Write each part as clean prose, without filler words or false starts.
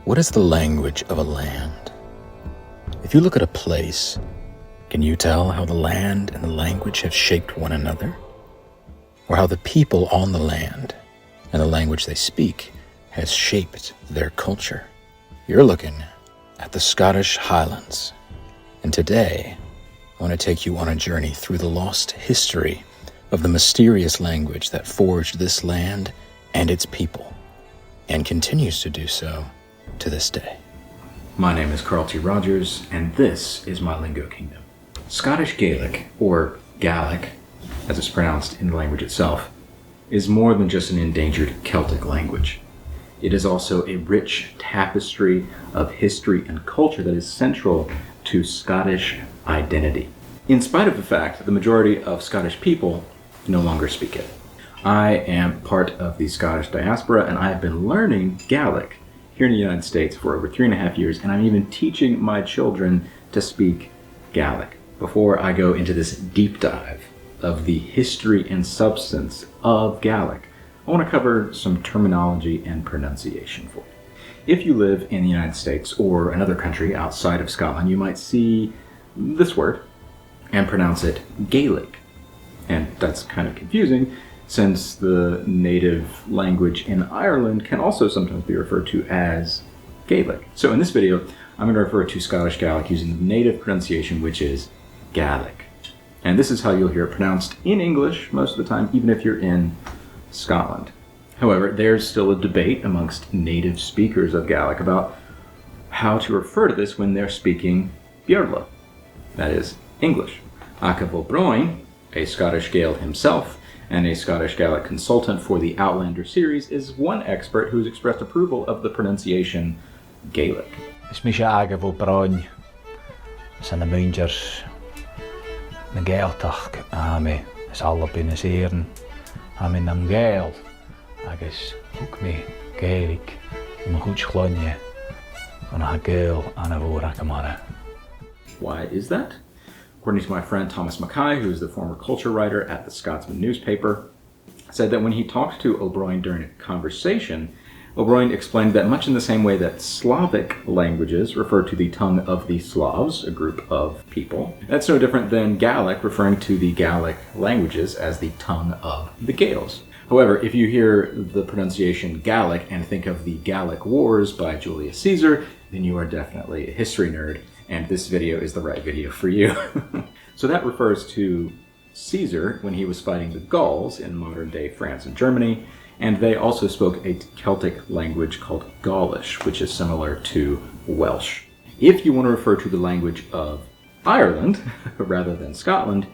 What is the language of a land? If you look at a place, can you tell how the land and the language have shaped one another? Or how the people on the land and the language they speak has shaped their culture? You're looking at the Scottish Highlands. And today, I want to take you on a journey through the lost history of the mysterious language that forged this land and its people, and continues to do so to this day. My name is Carl T. Rogers, and this is my Lingo Kingdom. Scottish Gaelic, or Gaelic, as it's pronounced in the language itself, is more than just an endangered Celtic language. It is also a rich tapestry of history and culture that is central to Scottish identity, in spite of the fact that the majority of Scottish people no longer speak it. I am part of the Scottish diaspora, and I have been learning Gaelic here in the United States for over 3.5 years, and I'm even teaching my children to speak Gaelic. Before I go into this deep dive of the history and substance of Gaelic, I want to cover some terminology and pronunciation for you. If you live in the United States or another country outside of Scotland, you might see this word and pronounce it Gaelic. And that's kind of confusing, since the native language in Ireland can also sometimes be referred to as Gaelic. So in this video, I'm going to refer to Scottish Gaelic using the native pronunciation, which is Gaelic. And this is how you'll hear it pronounced in English most of the time, even if you're in Scotland. However, there's still a debate amongst native speakers of Gaelic about how to refer to this when they're speaking Beardla, that is, English. Aca O'Brien, a Scottish Gael himself, and a Scottish Gaelic consultant for the Outlander series, is one expert who's expressed approval of the pronunciation Gaelic. Is mis aga bhfuil brain san na muingers na Gaeltach me is alla bin is éireann am Gael agus ook me Gaelic ma goed chlonje an a Gael an a bhór agamara. Why is that? According to my friend Thomas Mackay, who is the former culture writer at the Scotsman newspaper, said that when he talked to O'Brien during a conversation, O'Brien explained that much in the same way that Slavic languages refer to the tongue of the Slavs, a group of people, that's no different than Gaelic referring to the Gaelic languages as the tongue of the Gaels. However, if you hear the pronunciation Gaelic and think of the Gallic Wars by Julius Caesar, then you are definitely a history nerd, and this video is the right video for you. So that refers to Caesar when he was fighting the Gauls in modern-day France and Germany, and they also spoke a Celtic language called Gaulish, which is similar to Welsh. If you want to refer to the language of Ireland, rather than Scotland,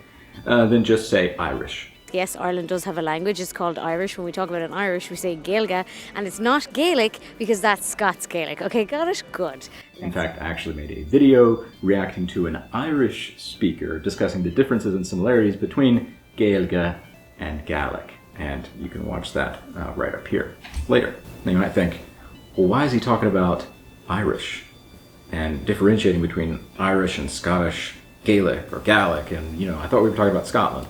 then just say Irish. Yes, Ireland does have a language. It's called Irish. When we talk about an Irish, we say Gaeilge, and it's not Gaelic because that's Scots Gaelic. Okay, got it? Good. In fact, I actually made a video reacting to an Irish speaker discussing the differences and similarities between Gaeilge and Gaelic, and you can watch that right up here later. Now you might think, well, why is he talking about Irish and differentiating between Irish and Scottish Gaelic or Gaelic, and I thought we were talking about Scotland.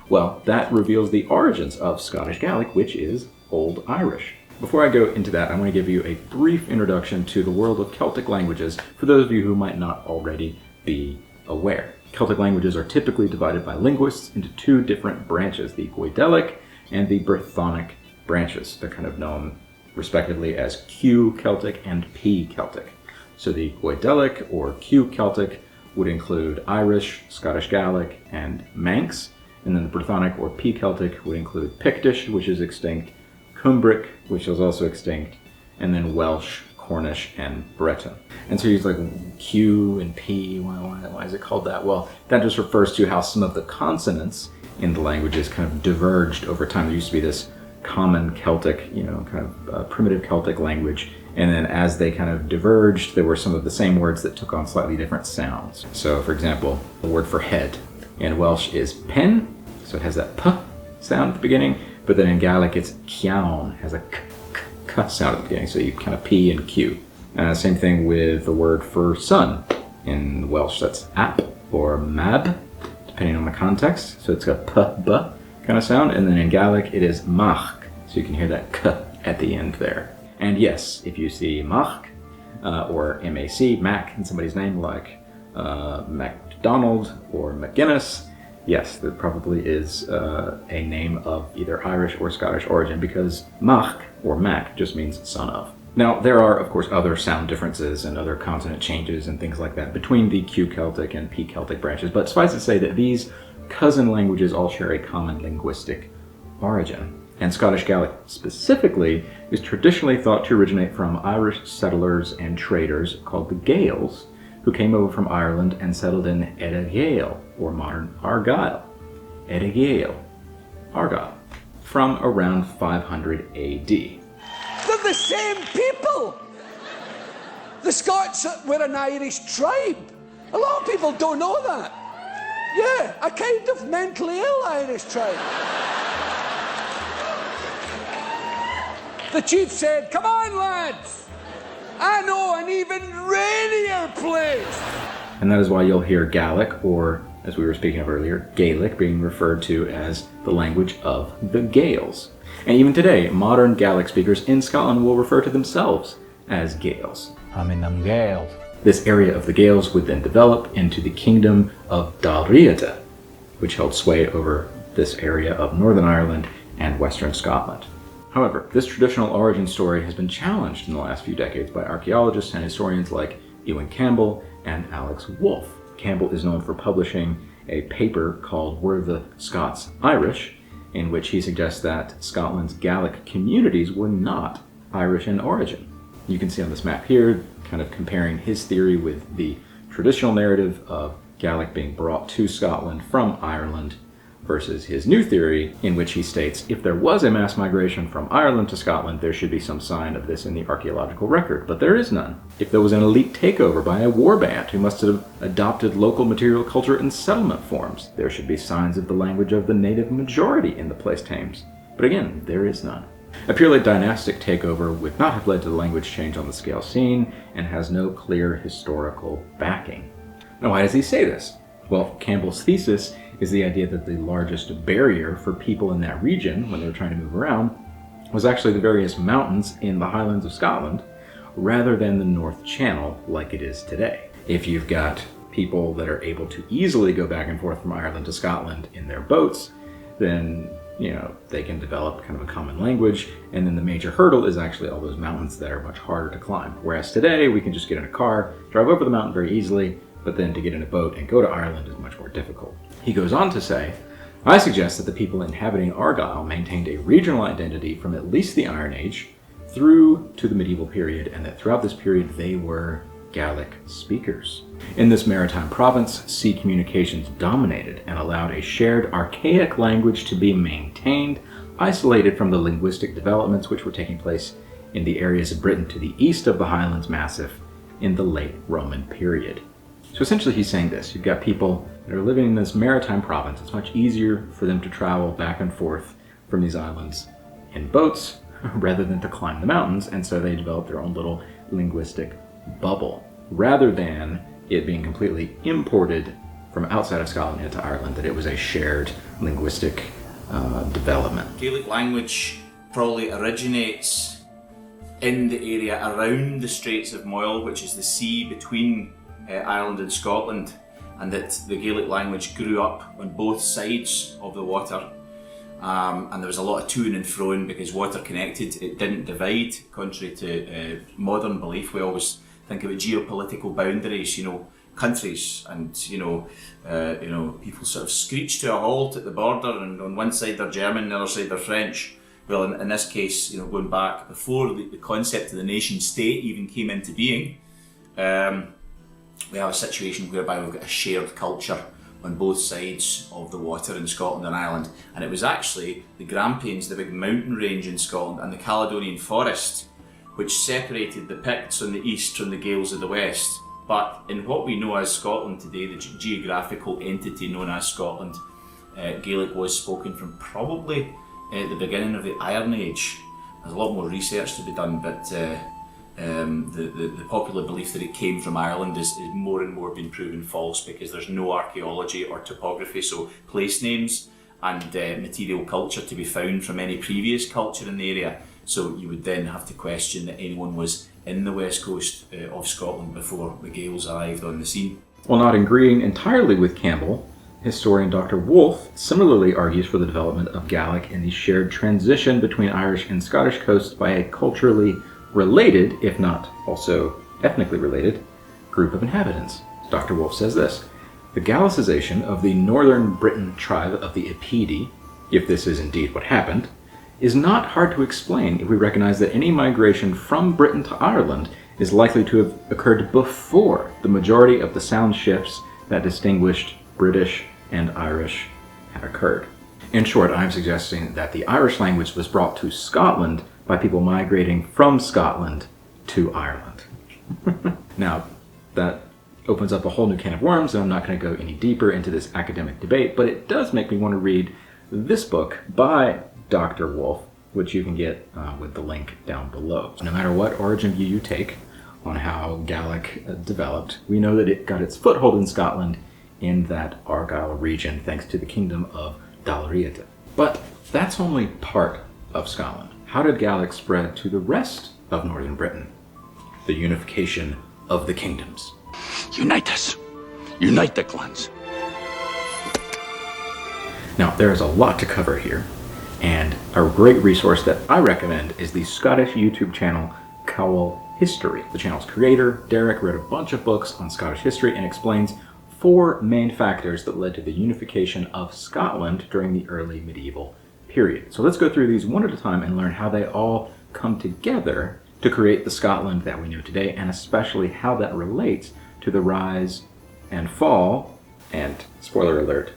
Well, that reveals the origins of Scottish Gaelic, which is Old Irish. Before I go into that, I want to give you a brief introduction to the world of Celtic languages for those of you who might not already be aware. Celtic languages are typically divided by linguists into two different branches, the Gaidhlig and the Brythonic branches. They're kind of known respectively as Q Celtic and P Celtic. So the Gaidhlig or Q Celtic would include Irish, Scottish Gaelic, and Manx. And then the Brythonic or P Celtic would include Pictish, which is extinct, Cumbric, which is also extinct, and then Welsh, Cornish, and Breton. And so he's like, Q and P, why is it called that? Well, that just refers to how some of the consonants in the languages kind of diverged over time. There used to be this common Celtic, primitive Celtic language, and then as they kind of diverged, there were some of the same words that took on slightly different sounds. So, for example, the word for head in Welsh is pen, so it has that p sound at the beginning, but then in Gaelic it's ciaun, has a k sound at the beginning, so you kind of P and Q. Same thing with the word for sun. In Welsh that's ap or mab, depending on the context, so it's got p, b kind of sound, and then in Gaelic it is mach, so you can hear that k at the end there. And yes, if you see mach or MAC, Mac in somebody's name, like MacDonald or McGuinness, yes, there probably is a name of either Irish or Scottish origin, because Mach or Mac just means son of. Now, there are, of course, other sound differences and other consonant changes and things like that between the Q Celtic and P Celtic branches, but suffice to say that these cousin languages all share a common linguistic origin. And Scottish Gaelic specifically is traditionally thought to originate from Irish settlers and traders called the Gaels, who came over from Ireland and settled in Gaeilge, or modern Argyll. Gaeilge, Argyll, from around 500 AD. They're the same people! The Scots were an Irish tribe. A lot of people don't know that. Yeah, a kind of mentally ill Irish tribe. The chief said, "Come on, lads! I know an even rainier place!" And that is why you'll hear Gaelic, or, as we were speaking of earlier, Gaelic, being referred to as the language of the Gaels. And even today, modern Gaelic speakers in Scotland will refer to themselves as Gaels. I'm Gael. This area of the Gaels would then develop into the kingdom of Dal Riata, which held sway over this area of Northern Ireland and Western Scotland. However, this traditional origin story has been challenged in the last few decades by archaeologists and historians like Ewan Campbell and Alex Wolff. Campbell is known for publishing a paper called Were the Scots Irish, in which he suggests that Scotland's Gaelic communities were not Irish in origin. You can see on this map here, kind of comparing his theory with the traditional narrative of Gaelic being brought to Scotland from Ireland versus his new theory, in which he states if there was a mass migration from Ireland to Scotland, there should be some sign of this in the archaeological record, but there is none. If there was an elite takeover by a war band who must have adopted local material culture and settlement forms, there should be signs of the language of the native majority in the place names. But again, there is none. A purely dynastic takeover would not have led to the language change on the scale seen, and has no clear historical backing. Now, why does he say this? Well, Campbell's thesis is the idea that the largest barrier for people in that region, when they were trying to move around, was actually the various mountains in the Highlands of Scotland, rather than the North Channel like it is today. If you've got people that are able to easily go back and forth from Ireland to Scotland in their boats, then they can develop kind of a common language, and then the major hurdle is actually all those mountains that are much harder to climb. Whereas today, we can just get in a car, drive over the mountain very easily, but then to get in a boat and go to Ireland is much more difficult. He goes on to say, I suggest that the people inhabiting Argyll maintained a regional identity from at least the Iron Age through to the medieval period, and that throughout this period they were Gaelic speakers. In this maritime province, sea communications dominated and allowed a shared archaic language to be maintained, isolated from the linguistic developments which were taking place in the areas of Britain to the east of the Highlands Massif in the late Roman period. So essentially he's saying this: you've got people that are living in this maritime province. It's much easier for them to travel back and forth from these islands in boats rather than to climb the mountains, and so they develop their own little linguistic bubble, rather than it being completely imported from outside of Scotland into Ireland, that it was a shared linguistic development. Gaelic language probably originates in the area around the Straits of Moyle, which is the sea between Ireland and Scotland, and that the Gaelic language grew up on both sides of the water, and there was a lot of to and froing because water connected, it didn't divide, contrary to modern belief. We always think about geopolitical boundaries, countries, and people sort of screech to a halt at the border, and on one side they're German, the other side they're French. Well, in this case, going back before the concept of the nation state even came into being, we have a situation whereby we've got a shared culture on both sides of the water in Scotland and Ireland, and it was actually the Grampians, the big mountain range in Scotland, and the Caledonian Forest, which separated the Picts on the east from the Gaels of the west. But in what we know as Scotland today, the geographical entity known as Scotland, Gaelic was spoken from probably the beginning of the Iron Age. There's a lot more research to be done, but the popular belief that it came from Ireland is more and more being proven false, because there's no archaeology or topography, so place names and material culture to be found from any previous culture in the area. So you would then have to question that anyone was in the west coast of Scotland before the Gaels arrived on the scene. While not agreeing entirely with Campbell, historian Dr. Wolfe similarly argues for the development of Gaelic in the shared transition between Irish and Scottish coasts by a culturally related, if not also ethnically related, group of inhabitants. Dr. Wolfe says this: the Gallicization of the northern Briton tribe of the Epidi, if this is indeed what happened, is not hard to explain if we recognize that any migration from Britain to Ireland is likely to have occurred before the majority of the sound shifts that distinguished British and Irish had occurred. In short, I'm suggesting that the Irish language was brought to Scotland by people migrating from Scotland to Ireland. Now, that opens up a whole new can of worms, and I'm not going to go any deeper into this academic debate, but it does make me want to read this book by Dr. Wolfe, which you can get with the link down below. No matter what origin view you take on how Gaelic developed, we know that it got its foothold in Scotland in that Argyll region thanks to the kingdom of Dal Riata. But that's only part of Scotland. How did Gaelic spread to the rest of northern Britain? The unification of the kingdoms. Unite us. Unite the clans. Now, there is a lot to cover here, and a great resource that I recommend is the Scottish YouTube channel Cowl History. The channel's creator, Derek, wrote a bunch of books on Scottish history and explains 4 main factors that led to the unification of Scotland during the early medieval period. So let's go through these one at a time and learn how they all come together to create the Scotland that we know today, and especially how that relates to the rise and fall, and, spoiler alert,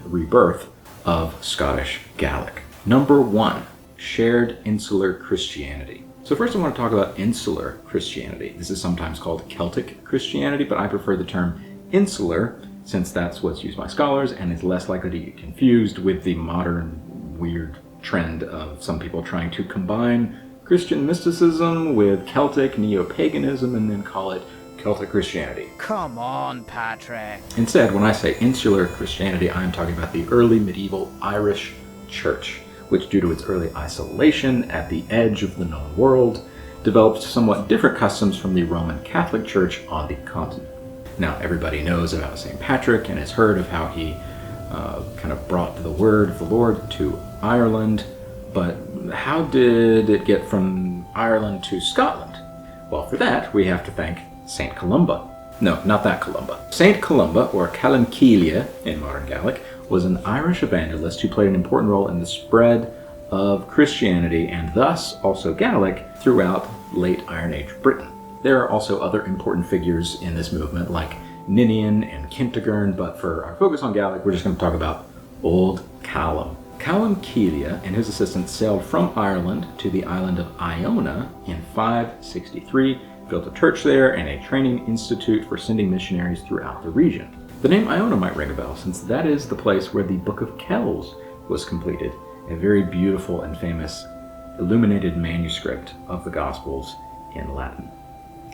rebirth of Scottish Gaelic. Number 1, shared insular Christianity. So first I want to talk about insular Christianity. This is sometimes called Celtic Christianity, but I prefer the term insular since that's what's used by scholars and is less likely to get confused with the modern weird trend of some people trying to combine Christian mysticism with Celtic neo-paganism and then call it Celtic Christianity. Come on, Patrick. Instead, when I say insular Christianity, I'm talking about the early medieval Irish Church, which, due to its early isolation at the edge of the known world, developed somewhat different customs from the Roman Catholic Church on the continent. Now, everybody knows about St. Patrick and has heard of how he kind of brought the word of the Lord to Ireland, but how did it get from Ireland to Scotland? Well, for that, we have to thank St. Columba. No, not that Columba. St. Columba, or Calanquelia in modern Gaelic, was an Irish evangelist who played an important role in the spread of Christianity and thus also Gaelic throughout late Iron Age Britain. There are also other important figures in this movement like Ninian and Kentigern, but for our focus on Gaelic, we're just going to talk about Old Callum. Callum Keelia and his assistants sailed from Ireland to the island of Iona in 563, built a church there and a training institute for sending missionaries throughout the region. The name Iona might ring a bell, since that is the place where the Book of Kells was completed, a very beautiful and famous illuminated manuscript of the Gospels in Latin.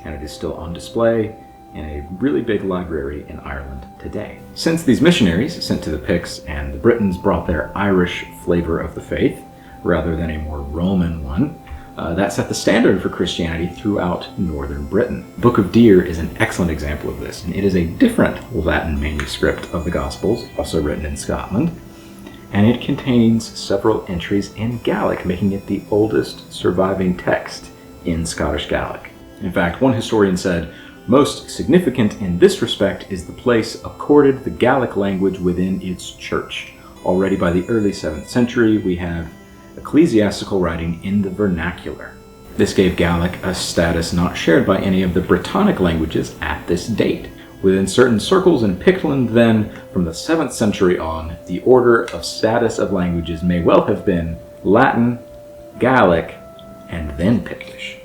And it is still on display in a really big library in Ireland today. Since these missionaries sent to the Picts and the Britons brought their Irish flavor of the faith, rather than a more Roman one, that set the standard for Christianity throughout northern Britain. Book of Deer is an excellent example of this, and it is a different Latin manuscript of the Gospels, also written in Scotland, and it contains several entries in Gaelic, making it the oldest surviving text in Scottish Gaelic. In fact, one historian said, "Most significant in this respect is the place accorded the Gaelic language within its church. Already by the early 7th century, we have ecclesiastical writing in the vernacular." This gave Gaelic a status not shared by any of the Brittonic languages at this date. Within certain circles in Pictland then, from the 7th century on, the order of status of languages may well have been Latin, Gaelic, and then Pictish.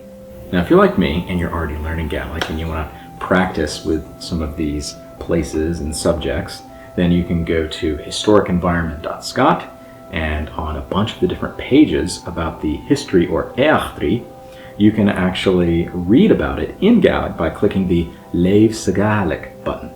Now, if you're like me and you're already learning Gaelic and you want to practice with some of these places and subjects, then you can go to historicenvironment.scot, and on a bunch of the different pages about the history or éachtarí, you can actually read about it in Gaelic by clicking the Leave sa Gaelic button.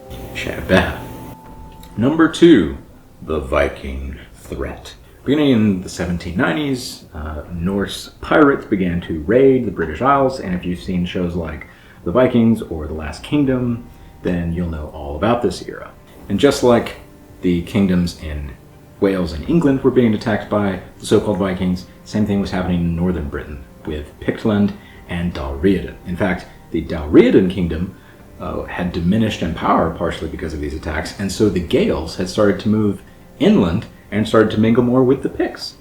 Number 2, the Viking threat. Beginning in the 1790s, Norse pirates began to raid the British Isles, and if you've seen shows like The Vikings or The Last Kingdom, then you'll know all about this era. And just like the kingdoms in Wales and England were being attacked by the so-called Vikings, same thing was happening in northern Britain with Pictland and Dal Riata. In fact, the Dal Riatan kingdom had diminished in power partially because of these attacks, and so the Gaels had started to move inland and started to mingle more with the Picts.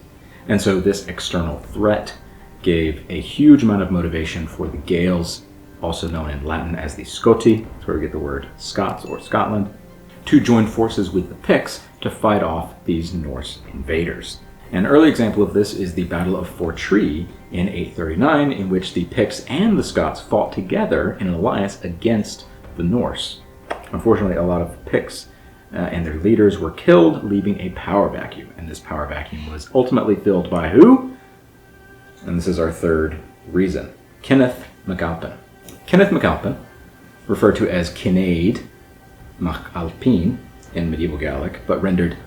And so this external threat gave a huge amount of motivation for the Gaels, also known in Latin as the Scoti, that's where we get the word Scots or Scotland, to join forces with the Picts to fight off these Norse invaders. An early example of this is the Battle of Fortree in 839, in which the Picts and the Scots fought together in an alliance against the Norse. Unfortunately, a lot of Picts and their leaders were killed, leaving a power vacuum. And this power vacuum was ultimately filled by who? And this is our third reason. Kenneth MacAlpin. Kenneth MacAlpin, referred to as Kinnaid MacAlpin in medieval Gaelic, but rendered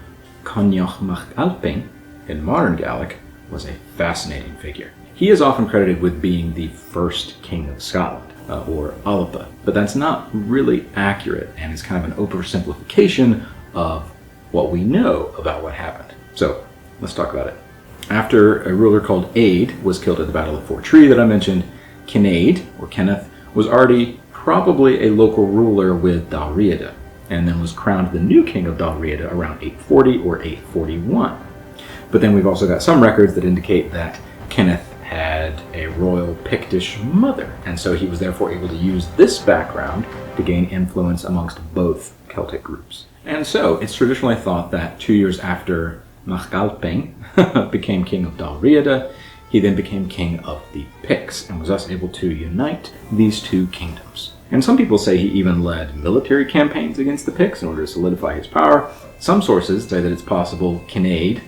Conneach MacAlpin in modern Gaelic, was a fascinating figure. He is often credited with being the first king of Scotland, or Alpa, but that's not really accurate, and is kind of an oversimplification of what we know about what happened. So, let's talk about it. After a ruler called Aed was killed at the Battle of Fortree that I mentioned, Kinnaid, or Kenneth, was already probably a local ruler with Dal Riata, and then was crowned the new king of Dal Riata around 840 or 841. But then we've also got some records that indicate that Kenneth had a royal Pictish mother, and so he was therefore able to use this background to gain influence amongst both Celtic groups. And so it's traditionally thought that 2 years after MacAlpin became king of Dal Riata, he then became king of the Picts and was thus able to unite these two kingdoms. And some people say he even led military campaigns against the Picts in order to solidify his power. Some sources say that it's possible Kinnaid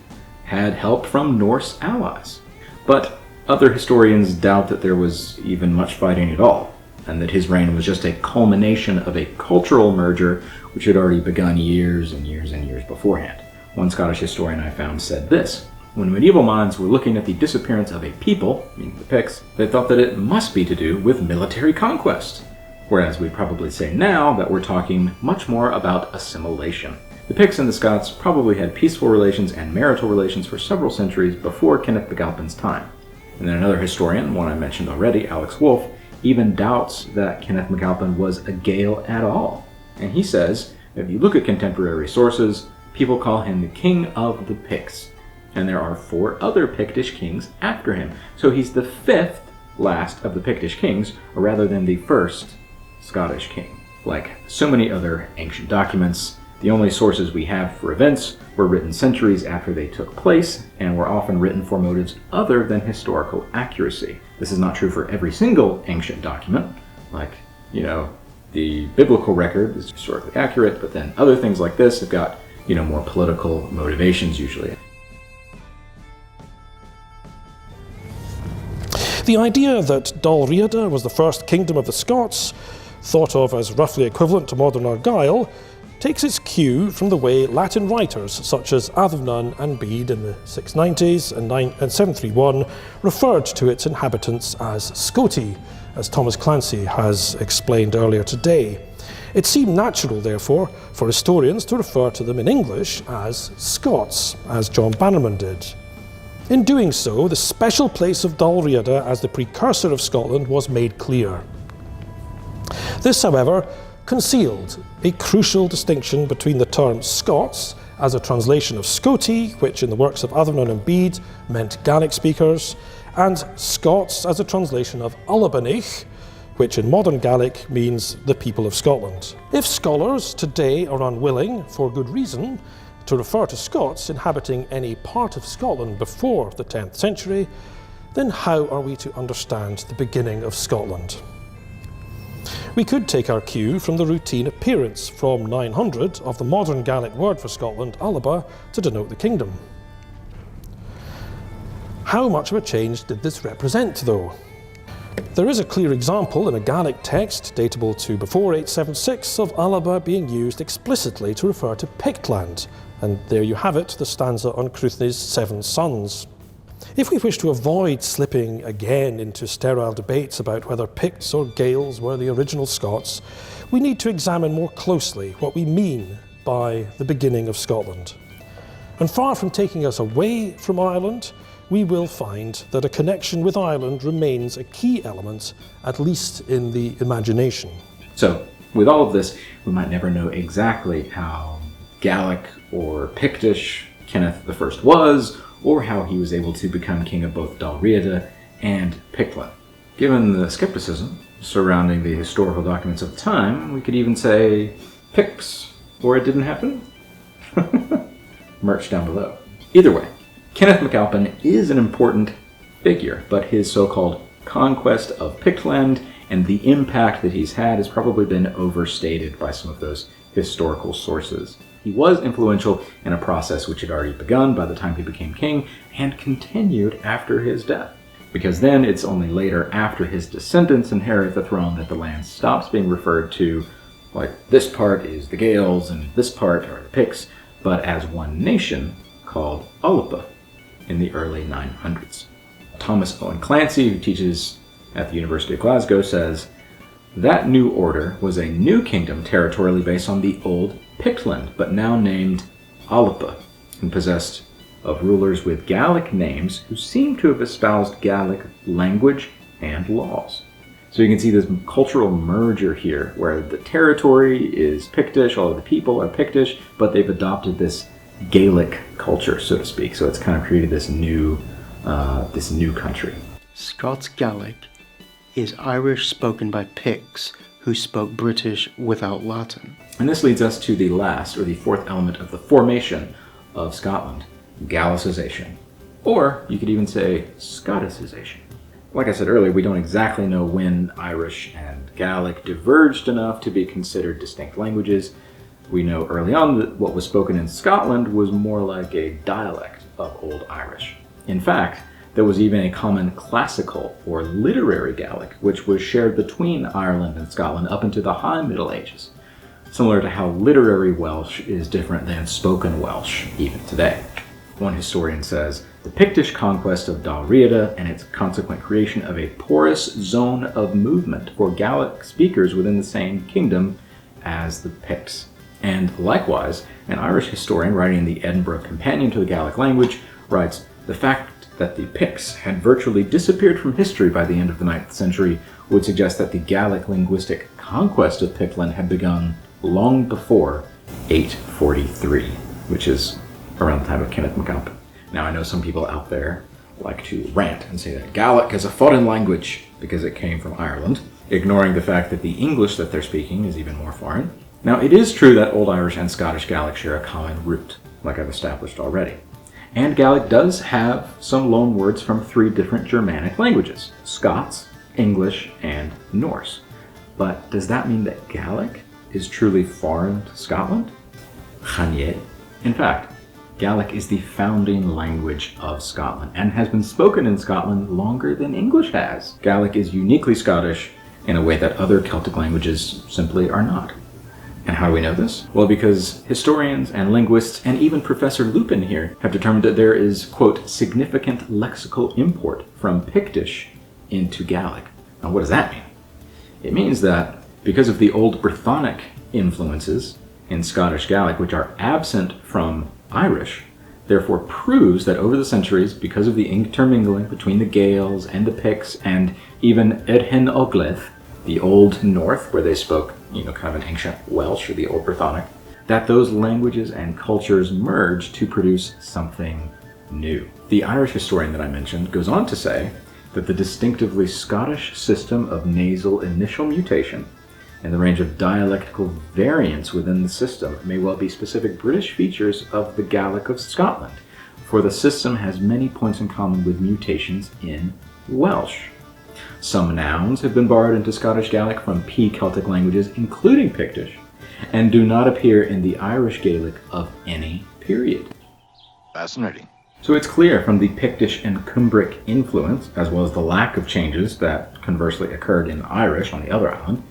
had help from Norse allies. But other historians doubt that there was even much fighting at all, and that his reign was just a culmination of a cultural merger which had already begun years and years and years beforehand. One Scottish historian I found said this: when medieval minds were looking at the disappearance of a people, meaning the Picts, they thought that it must be to do with military conquest. Whereas we'd probably say now that we're talking much more about assimilation. The Picts and the Scots probably had peaceful relations and marital relations for several centuries before Kenneth MacAlpin's time. And then another historian, one I mentioned already, Alex Wolff, even doubts that Kenneth MacAlpin was a Gael at all. And he says, if you look at contemporary sources, people call him the king of the Picts. And there are 4 other Pictish kings after him. So he's the 5th last of the Pictish kings, rather than the first Scottish king. Like so many other ancient documents, the only sources we have for events were written centuries after they took place, and were often written for motives other than historical accuracy. This is not true for every single ancient document. Like, the biblical record is historically accurate, but then other things like this have got, more political motivations usually. The idea that Dal Riata was the first kingdom of the Scots, thought of as roughly equivalent to modern Argyll, takes its cue from the way Latin writers such as Addimnan and Bede in the 690s and 731 referred to its inhabitants as Scoti, as Thomas Clancy has explained earlier today. It seemed natural, therefore, for historians to refer to them in English as Scots, as John Bannerman did. In doing so, the special place of Dal Riata as the precursor of Scotland was made clear. This, however, concealed a crucial distinction between the term Scots as a translation of Scoti, which in the works of Addimnan and Bede meant Gaelic speakers, and Scots as a translation of Ullabanich, which in modern Gaelic means the people of Scotland. If scholars today are unwilling, for good reason, to refer to Scots inhabiting any part of Scotland before the 10th century, then how are we to understand the beginning of Scotland? We could take our cue from the routine appearance from 900 of the modern Gaelic word for Scotland, Alba, to denote the kingdom. How much of a change did this represent, though? There is a clear example in a Gaelic text, datable to before 876, of Alba being used explicitly to refer to Pictland, and there you have it, the stanza on Cruithne's 7 sons. If we wish to avoid slipping again into sterile debates about whether Picts or Gaels were the original Scots, we need to examine more closely what we mean by the beginning of Scotland. And far from taking us away from Ireland, we will find that a connection with Ireland remains a key element, at least in the imagination. So, with all of this, we might never know exactly how Gaelic or Pictish Kenneth I was, or how he was able to become king of both Dal Riata and Pictland. Given the skepticism surrounding the historical documents of the time, we could even say Picts, or it didn't happen. Merch down below. Either way, Kenneth MacAlpin is an important figure, but his so-called conquest of Pictland and the impact that he's had has probably been overstated by some of those historical sources. He was influential in a process which had already begun by the time he became king and continued after his death. Because then it's only later after his descendants inherit the throne that the land stops being referred to like this part is the Gaels and this part are the Picts, but as one nation called Ulpa in the early 900s. Thomas Owen Clancy, who teaches at the University of Glasgow, says, that new order was a new kingdom territorially based on the old Pictland, but now named Ulpa, and possessed of rulers with Gaelic names who seem to have espoused Gaelic language and laws. So you can see this cultural merger here, where the territory is Pictish, all of the people are Pictish, but they've adopted this Gaelic culture, so to speak. So it's kind of created this new country. Scots Gaelic is Irish spoken by Picts who spoke British without Latin. And this leads us to the last, or the fourth element of the formation of Scotland, Gallicization. Or you could even say Scotticization. Like I said earlier, we don't exactly know when Irish and Gaelic diverged enough to be considered distinct languages. We know early on that what was spoken in Scotland was more like a dialect of Old Irish. In fact, there was even a common classical or literary Gaelic, which was shared between Ireland and Scotland up into the High Middle Ages, similar to how literary Welsh is different than spoken Welsh even today. One historian says, the Pictish conquest of Dal Riata and its consequent creation of a porous zone of movement for Gaelic speakers within the same kingdom as the Picts. And likewise, an Irish historian writing in the Edinburgh Companion to the Gaelic language writes, the fact that the Picts had virtually disappeared from history by the end of the 9th century would suggest that the Gaelic linguistic conquest of Pictland had begun long before 843, which is around the time of Kenneth MacAlpin. Now I know some people out there like to rant and say that Gaelic is a foreign language because it came from Ireland, ignoring the fact that the English that they're speaking is even more foreign. Now it is true that Old Irish and Scottish Gaelic share a common root, like I've established already. And Gaelic does have some loan words from 3 different Germanic languages, Scots, English, and Norse. But does that mean that Gaelic is truly foreign to Scotland? Chanie. In fact, Gaelic is the founding language of Scotland and has been spoken in Scotland longer than English has. Gaelic is uniquely Scottish in a way that other Celtic languages simply are not. And how do we know this? Well, because historians and linguists, and even Professor Lupin here, have determined that there is, quote, significant lexical import from Pictish into Gaelic. Now, what does that mean? It means that because of the Old Brythonic influences in Scottish Gaelic, which are absent from Irish, therefore proves that over the centuries, because of the intermingling between the Gaels and the Picts, and even Edhen Ogledd, the Old North, where they spoke, kind of an ancient Welsh or the Old Brythonic, that those languages and cultures merged to produce something new. The Irish historian that I mentioned goes on to say that the distinctively Scottish system of nasal initial mutation and the range of dialectical variance within the system may well be specific British features of the Gaelic of Scotland, for the system has many points in common with mutations in Welsh. Some nouns have been borrowed into Scottish Gaelic from P-Celtic languages, including Pictish, and do not appear in the Irish Gaelic of any period. Fascinating. So it's clear from the Pictish and Cumbric influence, as well as the lack of changes that conversely occurred in Irish on the other island,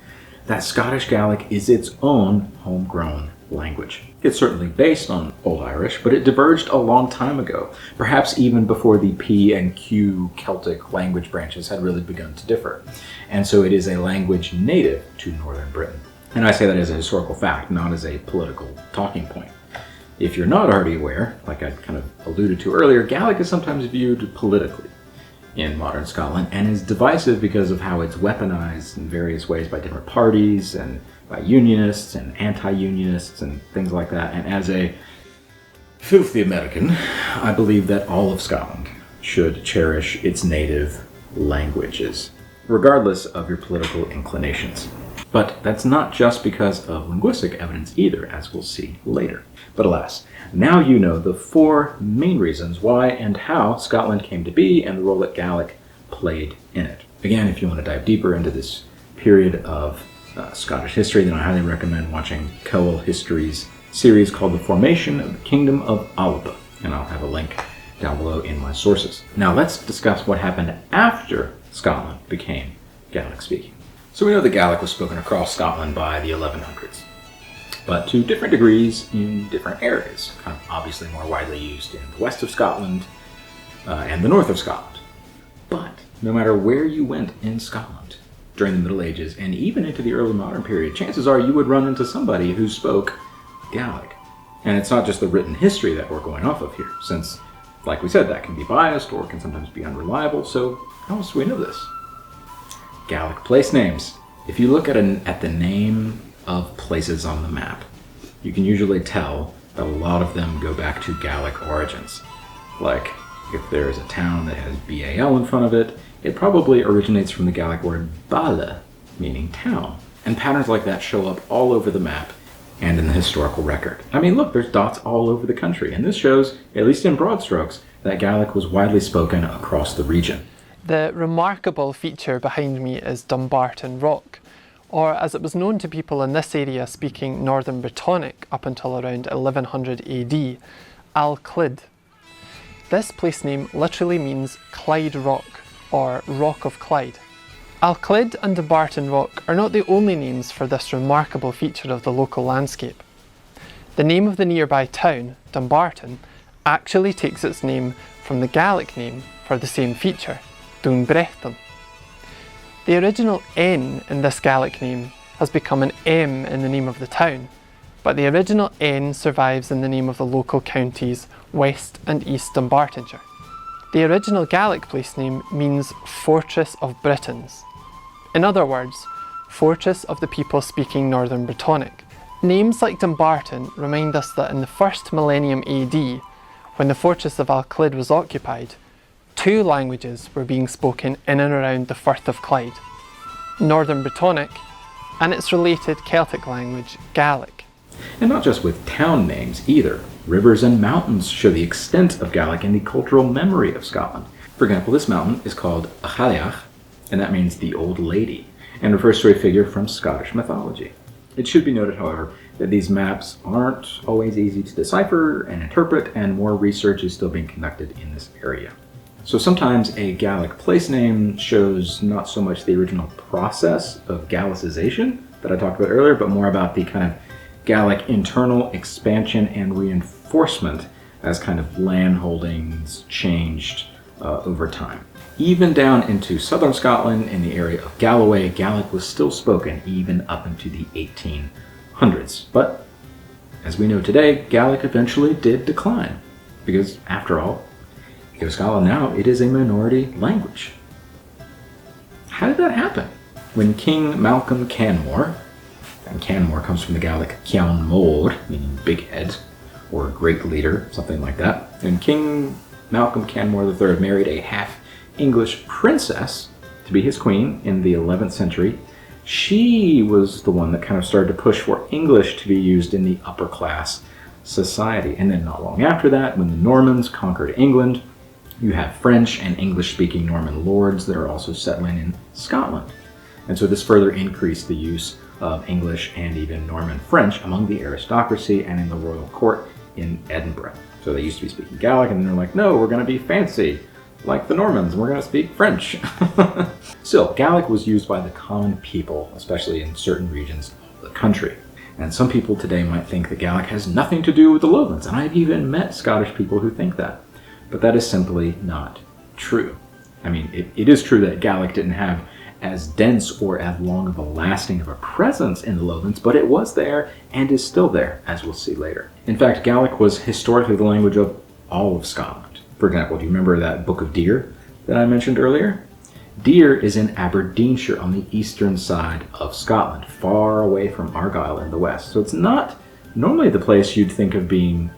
that Scottish Gaelic is its own homegrown language. It's certainly based on Old Irish, but it diverged a long time ago, perhaps even before the P and Q Celtic language branches had really begun to differ. And so it is a language native to Northern Britain. And I say that as a historical fact, not as a political talking point. If you're not already aware, like I kind of alluded to earlier, Gaelic is sometimes viewed politically in modern Scotland and is divisive because of how it's weaponized in various ways by different parties and by unionists and anti-unionists and things like that. And as a filthy American, I believe that all of Scotland should cherish its native languages, regardless of your political inclinations. But that's not just because of linguistic evidence either, as we'll see later. But alas, now you know the 4 main reasons why and how Scotland came to be and the role that Gaelic played in it. Again, if you want to dive deeper into this period of Scottish history, then I highly recommend watching Coel History's series called The Formation of the Kingdom of Alba, and I'll have a link down below in my sources. Now let's discuss what happened after Scotland became Gaelic speaking. So we know that Gaelic was spoken across Scotland by the 1100s, but to different degrees in different areas. Kind of obviously more widely used in the west of Scotland and the north of Scotland. But no matter where you went in Scotland during the Middle Ages and even into the early modern period, chances are you would run into somebody who spoke Gaelic. And it's not just the written history that we're going off of here, since, like we said, that can be biased or can sometimes be unreliable. So how else do we know this? Gaelic place names. If you look at the name of places on the map, you can usually tell that a lot of them go back to Gaelic origins. Like, if there is a town that has BAL in front of it, it probably originates from the Gaelic word Bala, meaning town. And patterns like that show up all over the map and in the historical record. I mean, look, there's dots all over the country, and this shows, at least in broad strokes, that Gaelic was widely spoken across the region. The remarkable feature behind me is Dumbarton Rock, or as it was known to people in this area speaking Northern Brittonic up until around 1100 AD, Al Clyd. This place name literally means Clyde Rock, or Rock of Clyde. Al Clyd and Dumbarton Rock are not the only names for this remarkable feature of the local landscape. The name of the nearby town, Dumbarton, actually takes its name from the Gaelic name for the same feature, Dunbrechtan. The original N in this Gaelic name has become an M in the name of the town, but the original N survives in the name of the local counties West and East Dumbartonshire. The original Gaelic place name means Fortress of Britons. In other words, Fortress of the people speaking Northern Brittonic. Names like Dumbarton remind us that in the first millennium AD, when the fortress of Al Clyd was occupied, 2 languages were being spoken in and around the Firth of Clyde, Northern Brittonic and its related Celtic language, Gaelic. And not just with town names either. Rivers and mountains show the extent of Gaelic in the cultural memory of Scotland. For example, this mountain is called Achaliach, and that means the old lady, and refers to a figure from Scottish mythology. It should be noted, however, that these maps aren't always easy to decipher and interpret, and more research is still being conducted in this area. So sometimes a Gaelic place name shows not so much the original process of Gallicization that I talked about earlier, but more about the kind of Gaelic internal expansion and reinforcement as kind of land holdings changed over time. Even down into southern Scotland in the area of Galloway, Gaelic was still spoken even up into the 1800s. But as we know today, Gaelic eventually did decline because, after all, in Scotland now, it is a minority language. How did that happen? When King Malcolm Canmore, and Canmore comes from the Gaelic Cian Mór, meaning big head, or great leader, something like that, and King Malcolm Canmore III married a half-English princess to be his queen in the 11th century, she was the one that kind of started to push for English to be used in the upper class society. And then not long after that, when the Normans conquered England, you have French and English-speaking Norman lords that are also settling in Scotland. And so this further increased the use of English and even Norman French among the aristocracy and in the royal court in Edinburgh. So they used to be speaking Gaelic, and they're like, no, we're going to be fancy. like the Normans, we're going to speak French. Still, Gaelic was used by the common people, especially in certain regions of the country. And some people today might think that Gaelic has nothing to do with the lowlands, and I've even met Scottish people who think that. But that is simply not true. I mean, it is true that Gaelic didn't have as dense or as long of a lasting of a presence in the lowlands, but it was there and is still there, as we'll see later. In fact, Gaelic was historically the language of all of Scotland. For example, do you remember that Book of Deer that I mentioned earlier? Deer is in Aberdeenshire on the eastern side of Scotland, far away from Argyll in the west. So it's not normally the place you'd think of being,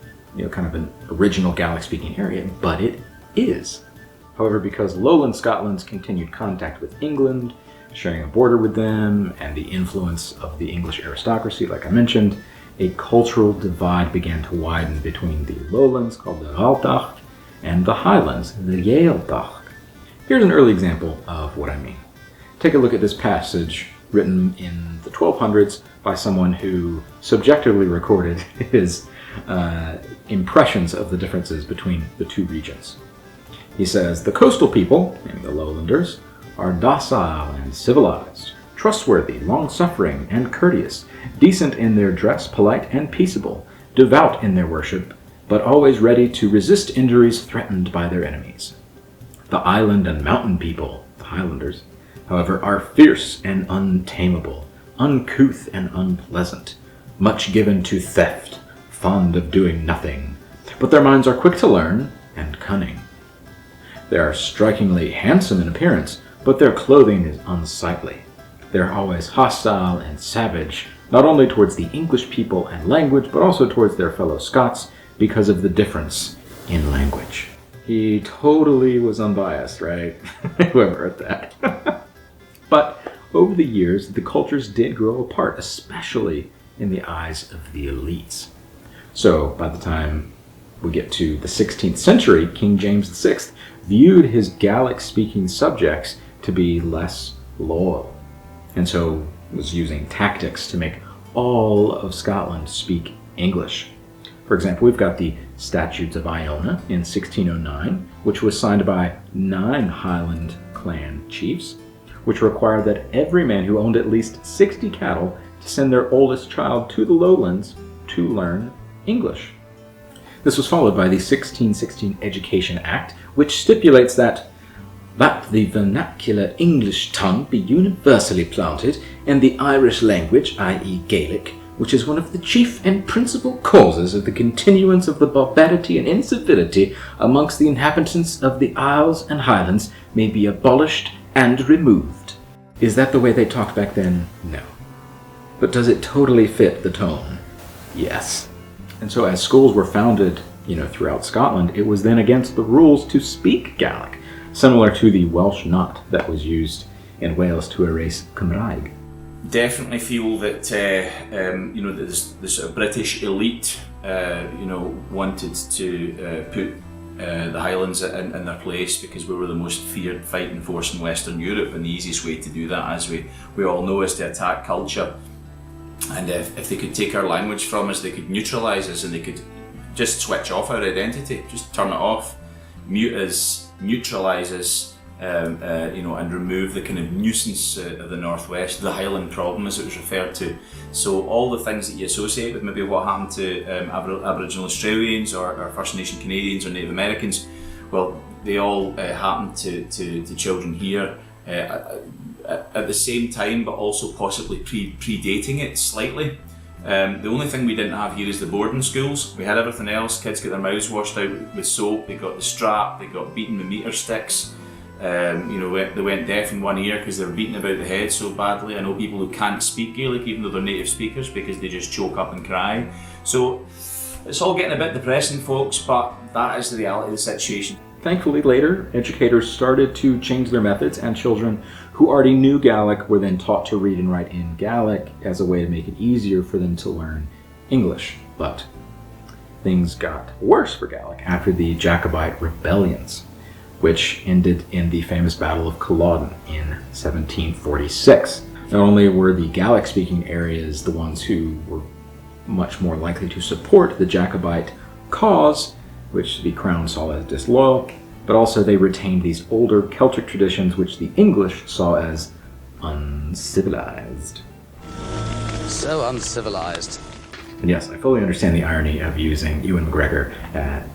kind of an original Gaelic-speaking area, but it is. However, because lowland Scotland's continued contact with England, sharing a border with them, and the influence of the English aristocracy, like I mentioned, a cultural divide began to widen between the lowlands, called the Gaelge, and the Highlands, the Gaeilge. Here's an early example of what I mean. Take a look at this passage written in the 1200s by someone who subjectively recorded his impressions of the differences between the two regions. He says, "The coastal people, namely the lowlanders, are docile and civilized, trustworthy, long-suffering, and courteous, decent in their dress, polite and peaceable, devout in their worship, but always ready to resist injuries threatened by their enemies. The island and mountain people, the Highlanders, however, are fierce and untamable, uncouth and unpleasant, much given to theft, fond of doing nothing, but their minds are quick to learn and cunning. They are strikingly handsome in appearance, but their clothing is unsightly. They are always hostile and savage, not only towards the English people and language, but also towards their fellow Scots because of the difference in language." He totally was unbiased, right? Whoever wrote that. But over the years, the cultures did grow apart, especially in the eyes of the elites. So by the time we get to the 16th century, King James VI viewed his Gaelic-speaking subjects to be less loyal, and so was using tactics to make all of Scotland speak English. For example, we've got the Statutes of Iona in 1609, which was signed by 9 Highland clan chiefs, which required that every man who owned at least 60 cattle to send their oldest child to the lowlands to learn English. This was followed by the 1616 Education Act, which stipulates that the vernacular English tongue be universally planted, and the Irish language, i.e. Gaelic, which is one of the chief and principal causes of the continuance of the barbarity and incivility amongst the inhabitants of the Isles and Highlands, may be abolished and removed. Is that the way they talked back then? No. But does it totally fit the tone? Yes. And so as schools were founded, throughout Scotland, it was then against the rules to speak Gaelic, similar to the Welsh knot that was used in Wales to erase Cymraeg. Definitely feel that the sort of British elite, wanted to put the Highlands in their place because we were the most feared fighting force in Western Europe, and the easiest way to do that, as we all know, is to attack culture. And if they could take our language from us, they could neutralise us, and they could just switch off our identity, just turn it off, mute us, neutralise us, and remove the kind of nuisance of the Northwest, the Highland problem as it was referred to. So all the things that you associate with maybe what happened to Aboriginal Australians or First Nation Canadians or Native Americans, well, they all happened to children here at the same time, but also possibly predating it slightly. The only thing we didn't have here is the boarding schools. We had everything else. Kids get their mouths washed out with soap, they got the strap, they got beaten with meter sticks. They went deaf in one ear because they were beaten about the head so badly. I know people who can't speak Gaelic even though they're native speakers because they just choke up and cry. So it's all getting a bit depressing, folks, but that is the reality of the situation. Thankfully, later, educators started to change their methods, and children who already knew Gaelic were then taught to read and write in Gaelic as a way to make it easier for them to learn English. But things got worse for Gaelic after the Jacobite rebellions, which ended in the famous Battle of Culloden in 1746. Not only were the Gaelic-speaking areas the ones who were much more likely to support the Jacobite cause, which the crown saw as disloyal, but also they retained these older Celtic traditions which the English saw as uncivilized. So uncivilized. And yes, I fully understand the irony of using Ewan McGregor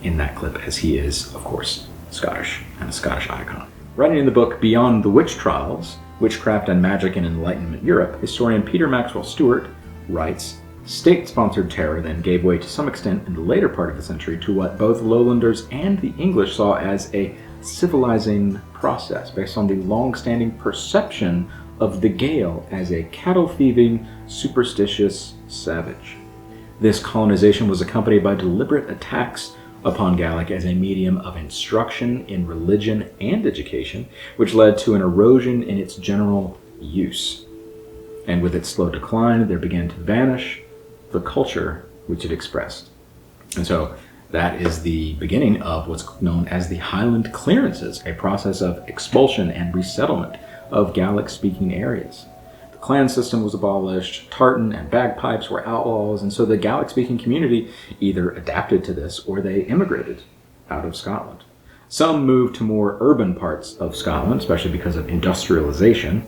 in that clip, as he is, of course, Scottish and a Scottish icon. Writing in the book Beyond the Witch Trials, Witchcraft and Magic in Enlightenment Europe, historian Peter Maxwell Stewart writes, state-sponsored terror then gave way to some extent in the later part of the century to what both lowlanders and the English saw as a civilizing process based on the long-standing perception of the Gael as a cattle-thieving, superstitious savage. This colonization was accompanied by deliberate attacks upon Gaelic as a medium of instruction in religion and education, which led to an erosion in its general use. And with its slow decline, there began to vanish the culture which it expressed. And so that is the beginning of what's known as the Highland clearances, a process of expulsion and resettlement of Gaelic-speaking areas. The clan system was abolished, tartan and bagpipes were outlaws, and so the Gaelic-speaking community either adapted to this or they immigrated out of Scotland. Some moved to more urban parts of Scotland, especially because of industrialization,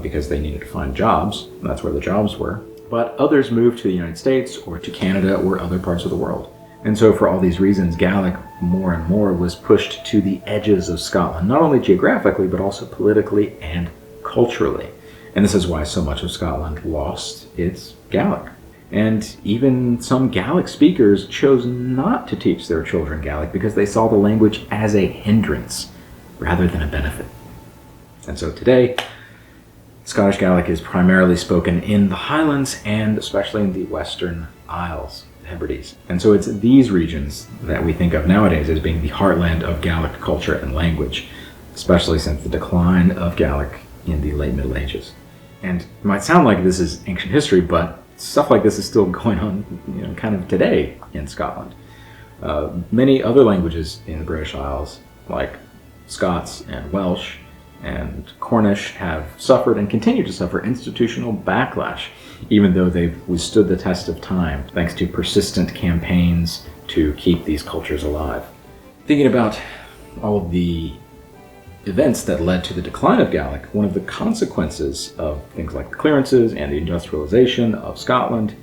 because they needed to find jobs. That's where the jobs were. But others moved to the United States or to Canada or other parts of the world. And so for all these reasons, Gaelic more and more was pushed to the edges of Scotland, not only geographically, but also politically and culturally. And this is why so much of Scotland lost its Gaelic. And even some Gaelic speakers chose not to teach their children Gaelic because they saw the language as a hindrance rather than a benefit. And so today, Scottish Gaelic is primarily spoken in the Highlands and especially in the Western Isles, the Hebrides. And so it's these regions that we think of nowadays as being the heartland of Gaelic culture and language, especially since the decline of Gaelic in the late Middle Ages. And it might sound like this is ancient history, but stuff like this is still going on, kind of today in Scotland. Many other languages in the British Isles, like Scots and Welsh and Cornish, have suffered and continue to suffer institutional backlash, even though they've withstood the test of time, thanks to persistent campaigns to keep these cultures alive. Thinking about all of the events that led to the decline of Gaelic, one of the consequences of things like the clearances and the industrialization of Scotland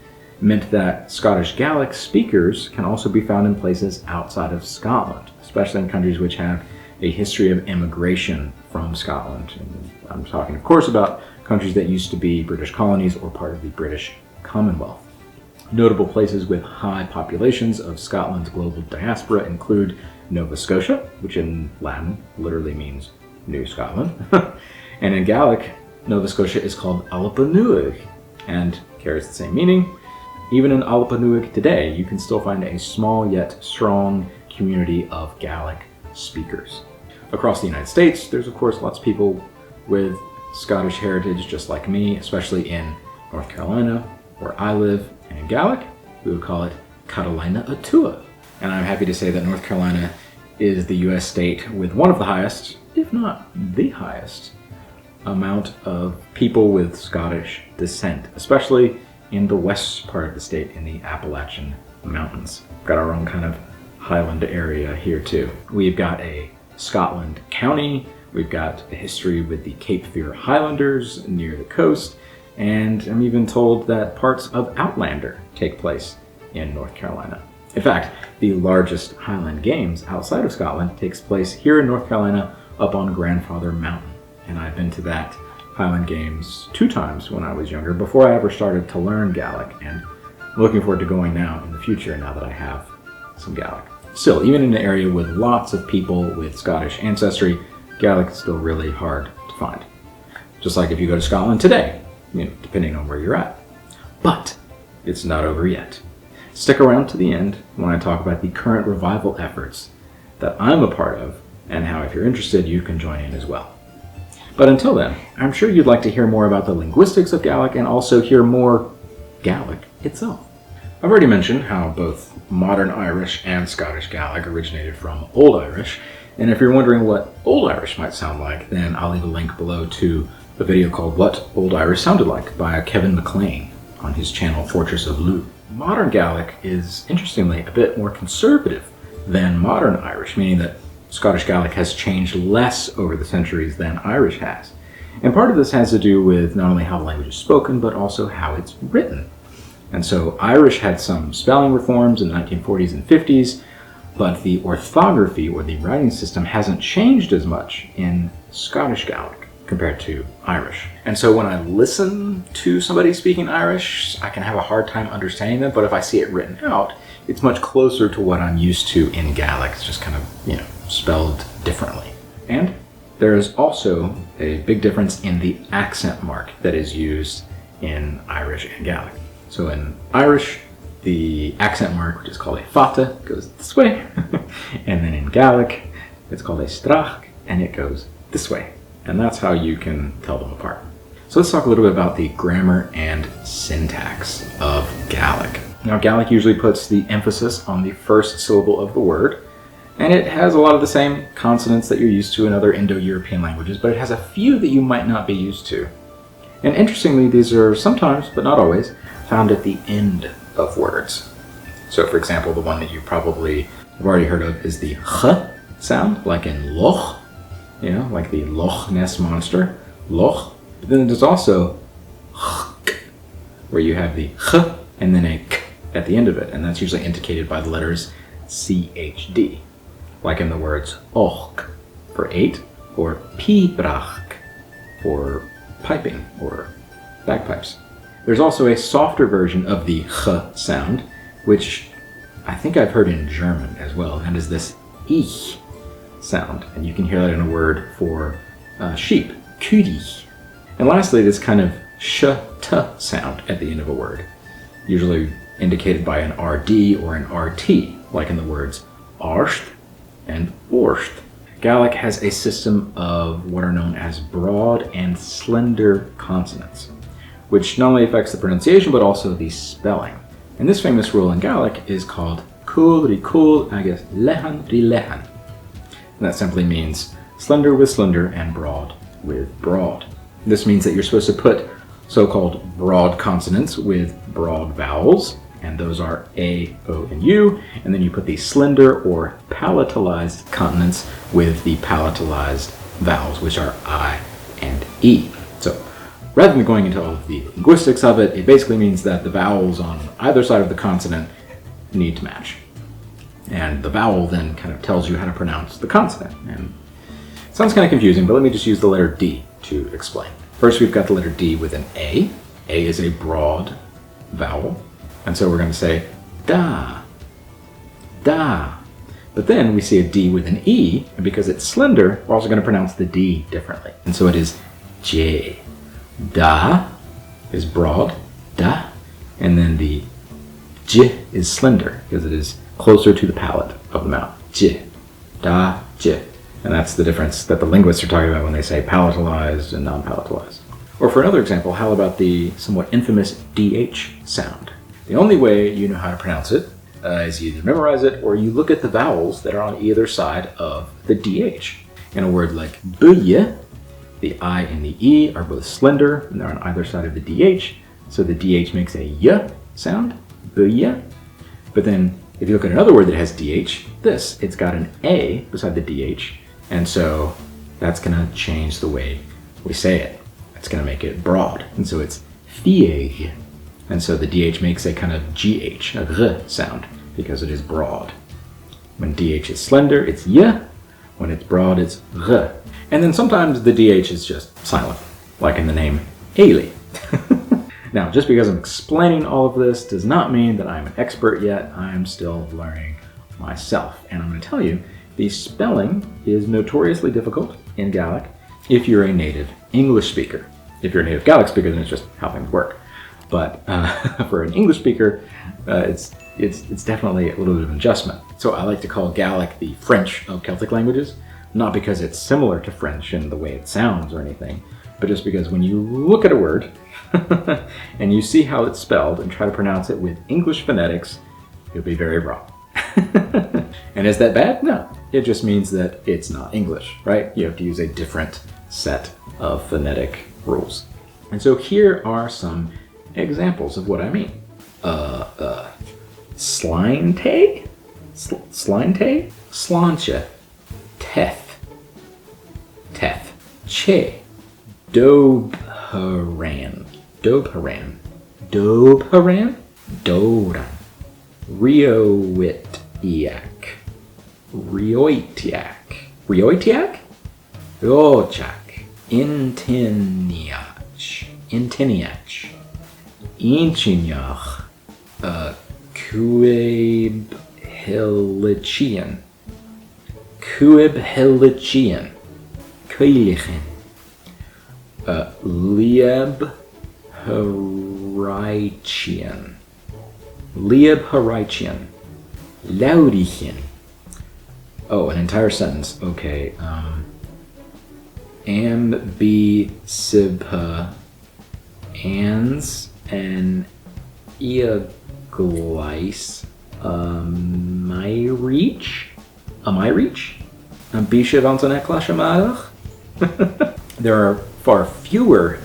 meant that Scottish Gaelic speakers can also be found in places outside of Scotland, especially in countries which have a history of immigration from Scotland. And I'm talking, of course, about countries that used to be British colonies or part of the British Commonwealth. Notable places with high populations of Scotland's global diaspora include Nova Scotia, which in Latin literally means New Scotland. And in Gaelic, Nova Scotia is called Alapanuig and carries the same meaning. Even in Alapanuig today, you can still find a small yet strong community of Gaelic speakers. Across the United States, there's of course lots of people with Scottish heritage just like me, especially in North Carolina, where I live, and in Gaelic, we would call it Carolina Atua. And I'm happy to say that North Carolina is the US state with one of the highest, if not the highest, amount of people with Scottish descent, especially in the west part of the state in the Appalachian Mountains. Got our own kind of Highland area here too. We've got a Scotland county, we've got a history with the Cape Fear Highlanders near the coast, and I'm even told that parts of Outlander take place in North Carolina. In fact, the largest Highland Games outside of Scotland takes place here in North Carolina up on Grandfather Mountain. And I've been to that Highland Games 2 times when I was younger, before I ever started to learn Gaelic, and I'm looking forward to going now in the future now that I have some Gaelic. Still, even in an area with lots of people with Scottish ancestry, Gaelic is still really hard to find. Just like if you go to Scotland today, depending on where you're at. But it's not over yet. Stick around to the end when I talk about the current revival efforts that I'm a part of, and how, if you're interested, you can join in as well. But until then, I'm sure you'd like to hear more about the linguistics of Gaelic and also hear more Gaelic itself. I've already mentioned how both modern Irish and Scottish Gaelic originated from Old Irish, and if you're wondering what Old Irish might sound like, then I'll leave a link below to a video called What Old Irish Sounded Like by Kevin McLean on his channel Fortress of Lugh. Modern Gaelic is, interestingly, a bit more conservative than modern Irish, meaning that Scottish Gaelic has changed less over the centuries than Irish has. And part of this has to do with not only how the language is spoken, but also how it's written. And so Irish had some spelling reforms in the 1940s and 50s, but the orthography or the writing system hasn't changed as much in Scottish Gaelic compared to Irish. And so when I listen to somebody speaking Irish, I can have a hard time understanding them, but if I see it written out, it's much closer to what I'm used to in Gaelic. It's just kind of, spelled differently. And there is also a big difference in the accent mark that is used in Irish and Gaelic. So in Irish, the accent mark, which is called a fata, goes this way. And then in Gaelic, it's called a strach, and it goes this way. And that's how you can tell them apart. So let's talk a little bit about the grammar and syntax of Gaelic. Now, Gaelic usually puts the emphasis on the first syllable of the word, and it has a lot of the same consonants that you're used to in other Indo-European languages, but it has a few that you might not be used to. And interestingly, these are sometimes, but not always, found at the end of words. So for example, the one that you probably have already heard of is the ch sound, like in loch, like the Loch Ness monster, loch. But then there's also ch, where you have the ch and then a k at the end of it, and that's usually indicated by the letters CHD, like in the words och for 8, or pibrach for piping or bagpipes. There's also a softer version of the ch sound, which I think I've heard in German as well, and that is this ich sound, and you can hear that in a word for sheep, küdi. And lastly, this kind of sh-t sound at the end of a word, usually indicated by an rd or an rt, like in the words arsht and orsht. Gaelic has a system of what are known as broad and slender consonants, which not only affects the pronunciation but also the spelling. And this famous rule in Gaelic is called cúil rí cúil agus lehan rí lehan. And that simply means slender with slender and broad with broad. This means that you're supposed to put so-called broad consonants with broad vowels, and those are A, O, and U, and then you put the slender or palatalized consonants with the palatalized vowels, which are I and E. So rather than going into all of the linguistics of it, it basically means that the vowels on either side of the consonant need to match. And the vowel then kind of tells you how to pronounce the consonant. And it sounds kind of confusing, but let me just use the letter D to explain. First, we've got the letter D with an A. A is a broad vowel. And so we're going to say da, da. But then we see a D with an E, and because it's slender, we're also going to pronounce the D differently. And so it is J. Da is broad, da. And then the J is slender, because it is closer to the palate of the mouth. J, da, J. And that's the difference that the linguists are talking about when they say palatalized and non-palatalized. Or for another example, how about the somewhat infamous DH sound? The only way you know how to pronounce it is you either memorize it or you look at the vowels that are on either side of the DH. In a word like buye, the I and the E are both slender and they're on either side of the DH, so the DH makes a y sound, buye. But then if you look at another word that has DH, it's got an A beside the DH, and so that's going to change the way we say it. It's going to make it broad, and so it's fieg. And so the DH makes a kind of GH, a R sound, because it is broad. When DH is slender, it's Y. When it's broad, it's R. And then sometimes the DH is just silent, like in the name Ailey. Now, just because I'm explaining all of this does not mean that I'm an expert yet. I'm still learning myself. And I'm going to tell you, the spelling is notoriously difficult in Gaelic if you're a native English speaker. If you're a native Gaelic speaker, then it's just how things work. But for an English speaker, it's definitely a little bit of an adjustment. So I like to call Gaelic the French of Celtic languages, not because it's similar to French in the way it sounds or anything, but just because when you look at a word and you see how it's spelled and try to pronounce it with English phonetics, you'll be very wrong. And is that bad? No. It just means that it's not English, right? You have to use a different set of phonetic rules. And so here are some examples of what I mean. Slinte, slinte, slancha, teth, teth. Che, dobharan, dobharan, dobharan, doran. Rioitiak, rioitiak, rioitiak, riochak, intiniach, intiniach, inchinyach, kuibhilichian, kuibhilichian, kuilichen, liebharichian, liebharichian, laurichen. Oh, an entire sentence. Okay. Ambisibha ans and eagleis my reach? Am I reach? There are far fewer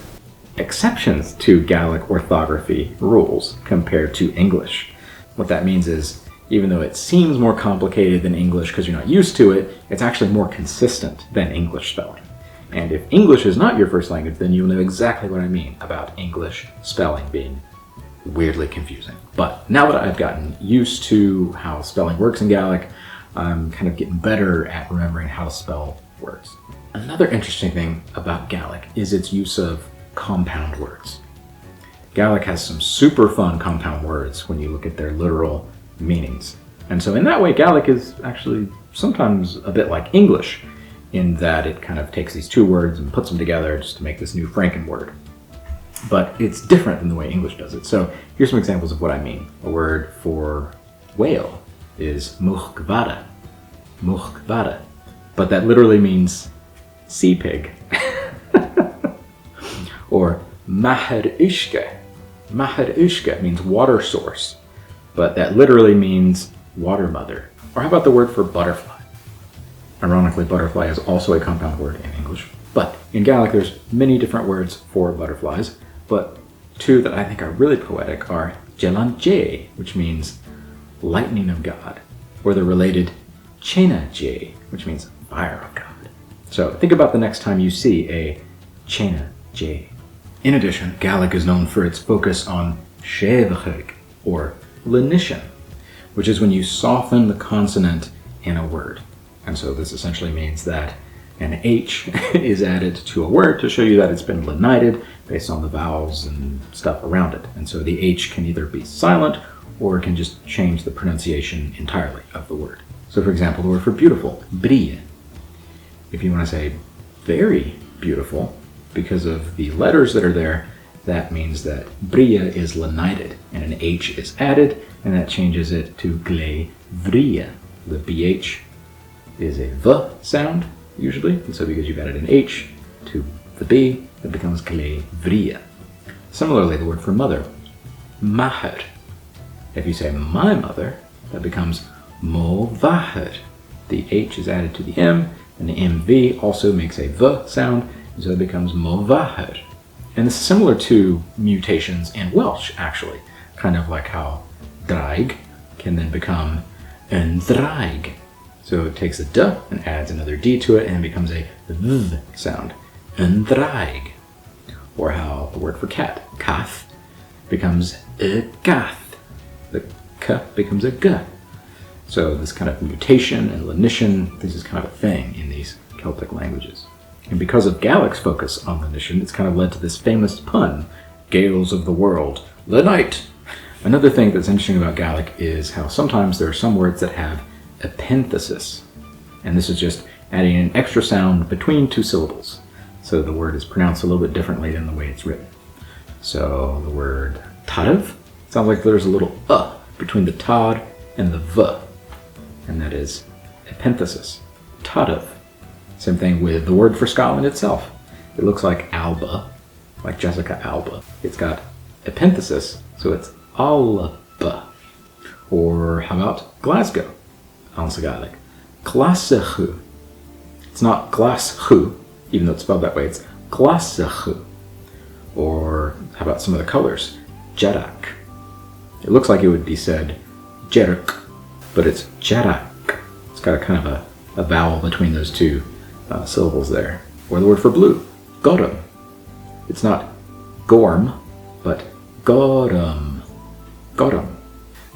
exceptions to Gaelic orthography rules compared to English. What that means is, even though it seems more complicated than English because you're not used to it, it's actually more consistent than English spelling. And if English is not your first language, then you'll know exactly what I mean about English spelling being weirdly confusing. But now that I've gotten used to how spelling works in Gaelic, I'm kind of getting better at remembering how to spell words. Another interesting thing about Gaelic is its use of compound words. Gaelic has some super fun compound words when you look at their literal meanings. And so in that way, Gaelic is actually sometimes a bit like English, in that it kind of takes these two words and puts them together just to make this new Franken word. But it's different than the way English does it. So here's some examples of what I mean. A word for whale is muchgvada, muchgvada. But that literally means sea pig. Or mahar ishka. Mahar ishka means water source, but that literally means water mother. Or how about the word for butterfly? Ironically, butterfly is also a compound word in English. But in Gaelic, there's many different words for butterflies, but two that I think are really poetic are Jelanjay, which means lightning of God, or the related Chenajay, which means fire of God. So think about the next time you see a Chenajay. In addition, Gaelic is known for its focus on Gaeilge, or Lenition, which is when you soften the consonant in a word. And so this essentially means that an H is added to a word to show you that it's been lenited based on the vowels and stuff around it. And so the H can either be silent or it can just change the pronunciation entirely of the word. So for example, the word for beautiful, brie. If you want to say very beautiful, because of the letters that are there, that means that brie is lenited and an H is added, and that changes it to Gaeilge. The BH is a V sound, usually, and so because you've added an H to the B, it becomes Gaeilge. Similarly, the word for mother, mahar. If you say my mother, that becomes movahar. The H is added to the M, and the MV also makes a V sound, and so it becomes movahar. And this is similar to mutations in Welsh, actually. Kind of like how draig can then become yn draig. So it takes a D and adds another D to it, and it becomes a V sound, yn draig. Or how the word for cat, cath, becomes y gath. The K becomes a G. So this kind of mutation and lenition, this is kind of a thing in these Celtic languages. And because of Gaelic's focus on lenition, it's kind of led to this famous pun, Gales of the world, lenite. Another thing that's interesting about Gaelic is how sometimes there are some words that have epenthesis. And this is just adding an extra sound between two syllables. So the word is pronounced a little bit differently than the way it's written. So the word tadav sounds like there's a little between the tad and the v. And that is epenthesis, tadav. Same thing with the word for Scotland itself. It looks like Alba, like Jessica Alba. It's got epenthesis, so it's Alba. Or how about Glasgow, Alsa Gaelic? Glasgow. It's not Glasgow, even though it's spelled that way, it's Glasgow. Or how about some of the colors? Jerak. It looks like it would be said Jerak, but it's Jerak. It's got a kind of a a vowel between those two syllables there. Or the word for blue, gorm. It's not gorm, but gorm. Gorm.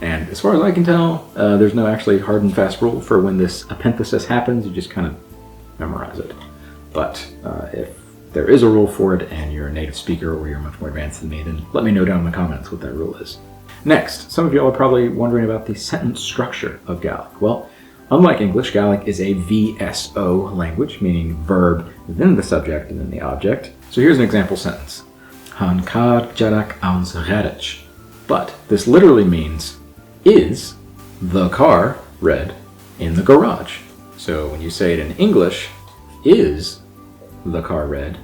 And as far as I can tell, there's no actually hard and fast rule for when this epenthesis happens. You just kind of memorize it. But if there is a rule for it and you're a native speaker or you're much more advanced than me, then let me know down in the comments what that rule is. Next, some of y'all are probably wondering about the sentence structure of Gaelic. Well, unlike English, Gaelic is a VSO language, meaning verb, then the subject, and then the object. So here's an example sentence. Han car jarak ans garage. But this literally means, is the car red in the garage? So when you say it in English, is the car red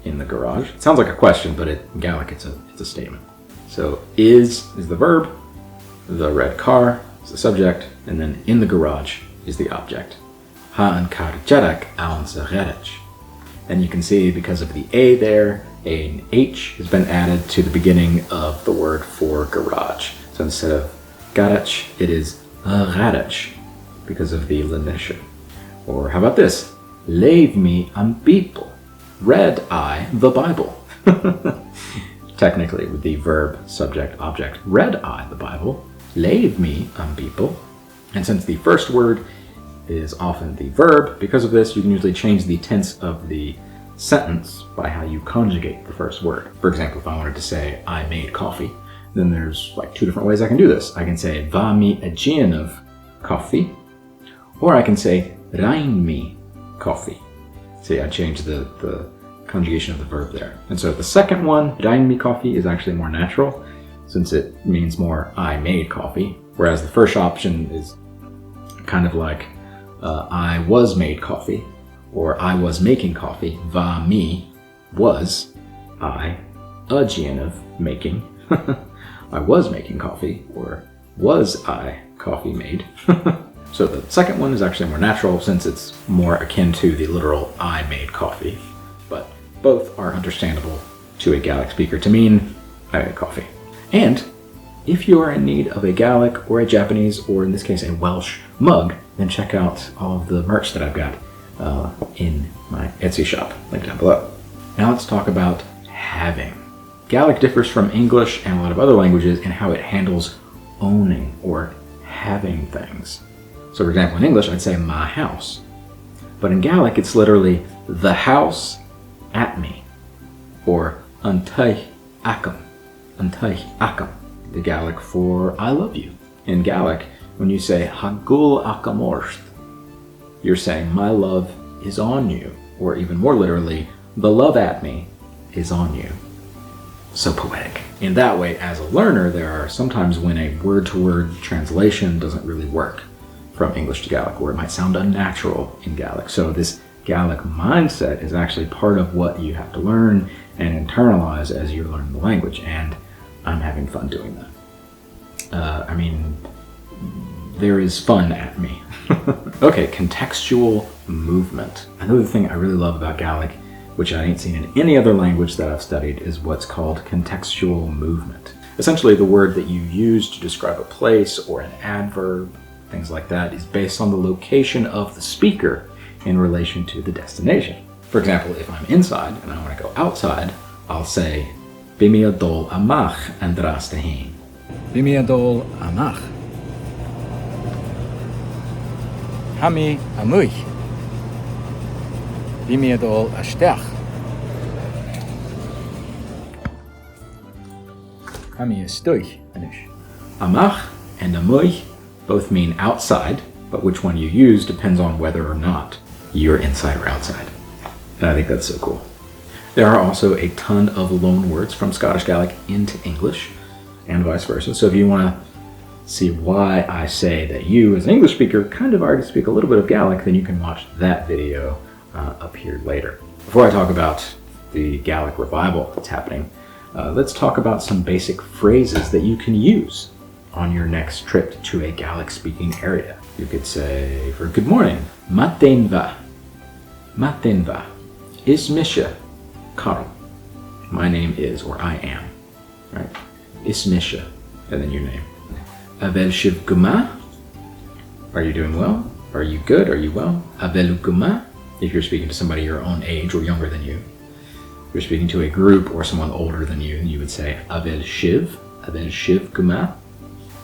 in the garage? It sounds like a question, but in Gaelic it's a statement. So is the verb, the red car is the subject, and then in the garage is the object. Ha an car jarak ans garage. And you can see because of the A there, an H has been added to the beginning of the word for garage. So instead of garage, it is garage because of the lenition. Or how about this? Leave me an people. Read I the Bible. Technically, with the verb, subject, object, read I the Bible. Leave me an people. And since the first word is often the verb, because of this, you can usually change the tense of the sentence by how you conjugate the first word. For example, if I wanted to say, I made coffee, then there's like two different ways I can do this. I can say, va mi a gin of coffee, or I can say, rein me coffee. See, I changed the conjugation of the verb there. And so the second one, rein me coffee, is actually more natural, since it means more, I made coffee, whereas the first option is kind of like, I was made coffee, or I was making coffee. Va mi was I, a gin of making. I was making coffee, or was I coffee made? So the second one is actually more natural since it's more akin to the literal I made coffee. But both are understandable to a Gaelic speaker to mean I made coffee. And if you are in need of a Gaelic or a Japanese, or in this case a Welsh mug, then check out all of the merch that I've got in my Etsy shop, link down below. Now let's talk about having. Gaelic differs from English and a lot of other languages in how it handles owning or having things. So for example, in English, I'd say my house. But in Gaelic, it's literally the house at me, or antaich acam, antaich acam, the Gaelic for I love you. In Gaelic, when you say hagul acamorst, you're saying my love is on you, or even more literally, the love at me is on you. So poetic. In that way, as a learner, there are sometimes when a word-to-word translation doesn't really work from English to Gaelic, or it might sound unnatural in Gaelic. So this Gaelic mindset is actually part of what you have to learn and internalize as you're learning the language, and I'm having fun doing that. There is fun at me. Okay, contextual movement. Another thing I really love about Gaelic, which I ain't seen in any other language that I've studied, is what's called contextual movement. Essentially, the word that you use to describe a place or an adverb, things like that, is based on the location of the speaker in relation to the destination. For example, if I'm inside and I want to go outside, I'll say, Bimi adol amach andras dahin. Bimi adol amach. Hami amuich. Bimi adol ashtach. Hami estoich anish. Amach and amuich both mean outside, but which one you use depends on whether or not you're inside or outside. And I think that's so cool. There are also a ton of loan words from Scottish Gaelic into English and vice versa. So if you want to see why I say that you as an English speaker kind of already speak a little bit of Gaelic, then you can watch that video up here later. Before I talk about the Gaelic revival that's happening, let's talk about some basic phrases that you can use on your next trip to a Gaelic speaking area. You could say, for good morning, Matin va. Matin va. Is Misha Carl. My name is, or I am, right? Is Misha, and then your name. Avel shiv guma. Are you doing well? Are you good? Are you well? Avel guma, if you're speaking to somebody your own age or younger than you. If you're speaking to a group or someone older than you would say Avel shiv guma.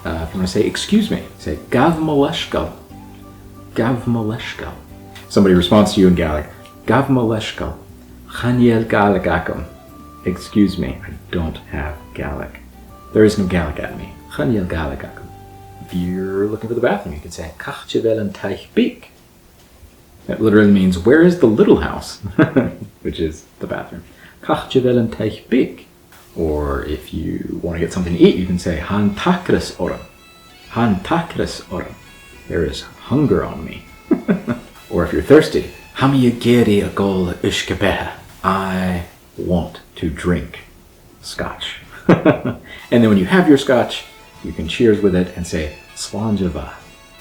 If you want to say excuse me, say Gav Moleshkal. Gav Moleshkal. Somebody responds to you in Gaelic, Gav Moleshkal. Chaniel Gaelic akum. Excuse me, I don't have Gaelic. There is no Gaelic at me. Chaniel Gaelic akum. If you're looking for the bathroom, you can say Kach Chevel and Teich Bik. That literally means where is the little house? Which is the bathroom. Kach Chevel and Teich Bik. Or if you want to get something to eat, you can say Han takris oram. Han takris oram. There is hunger on me. Or if you're thirsty, Hamiyageri agol ishkabeha. I want to drink scotch. And then when you have your scotch, you can cheers with it and say Slánjava.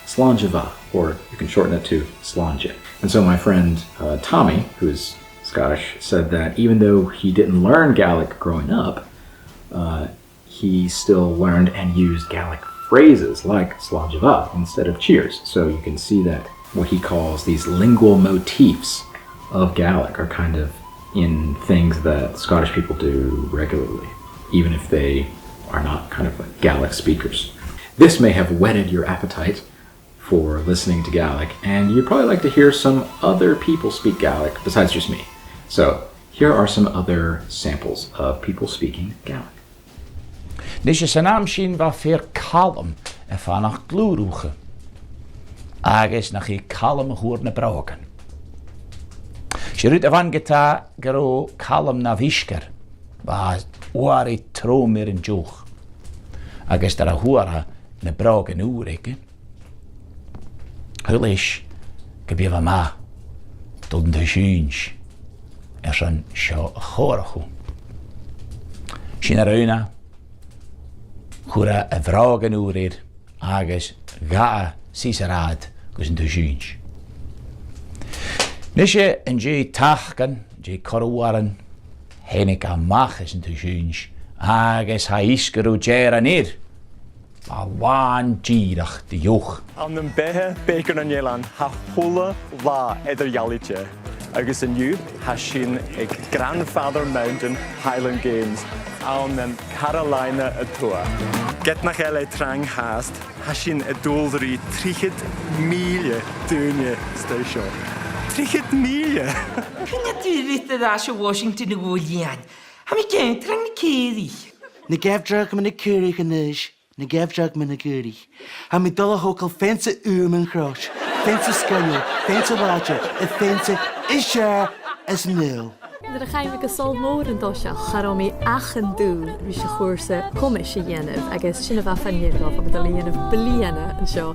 Slánjava. Or you can shorten it to Slánja. And so my friend Tommy, who is Scottish, said that even though he didn't learn Gaelic growing up, he still learned and used Gaelic phrases like Slánjava instead of cheers. So you can see that what he calls these lingual motifs of Gaelic are kind of in things that Scottish people do regularly, even if they are not kind of like Gaelic speakers. This may have whetted your appetite for listening to Gaelic, and you'd probably like to hear some other people speak Gaelic besides just me. So here are some other samples of people speaking Gaelic. Nis is naam sin va fer kalm en vanach glúrúge. Agus nach I kalm hoor na broken. Shrut van geta garo kalm na visker. Va wari tromer in joch. Agus der hoora na broken ureke. Hulish gebiva ma. Tot de shuns. San seo chórachu. Sin aruna, chura a bhrágan úréir agus ga'a sísarád gus an dúsúins. Nishe an dé tachgan, dé corúaran, hénig a machas an dúsúins, agus ha isgarú déir an ir, a bháin díirach de joch. An an bethe bacon an Yelan ha hula la idir Gaeilge. Agus in you has sin ag Grandfather Mountain Highland Games an Carolina a tua. Get nach LA trang haast has sin a dúldarí 30 míle dúine station. 30 míle! Cynna dyrwyth y ddas o Washington y gwylian. Ha mi gen trang na ceri. Na gefdrag man na curig yn ys. Na gefdrag man na guri. Ha mi dol a hokal fensa yn chroch. Fensa sgynnu, fensa wadja, a fensa isha as nil. Er ga ik een sol moren dosja, garomi achen doen, wie je goorse commissie jenef, agus sinne va van hier af, met alleen een bliene en zo.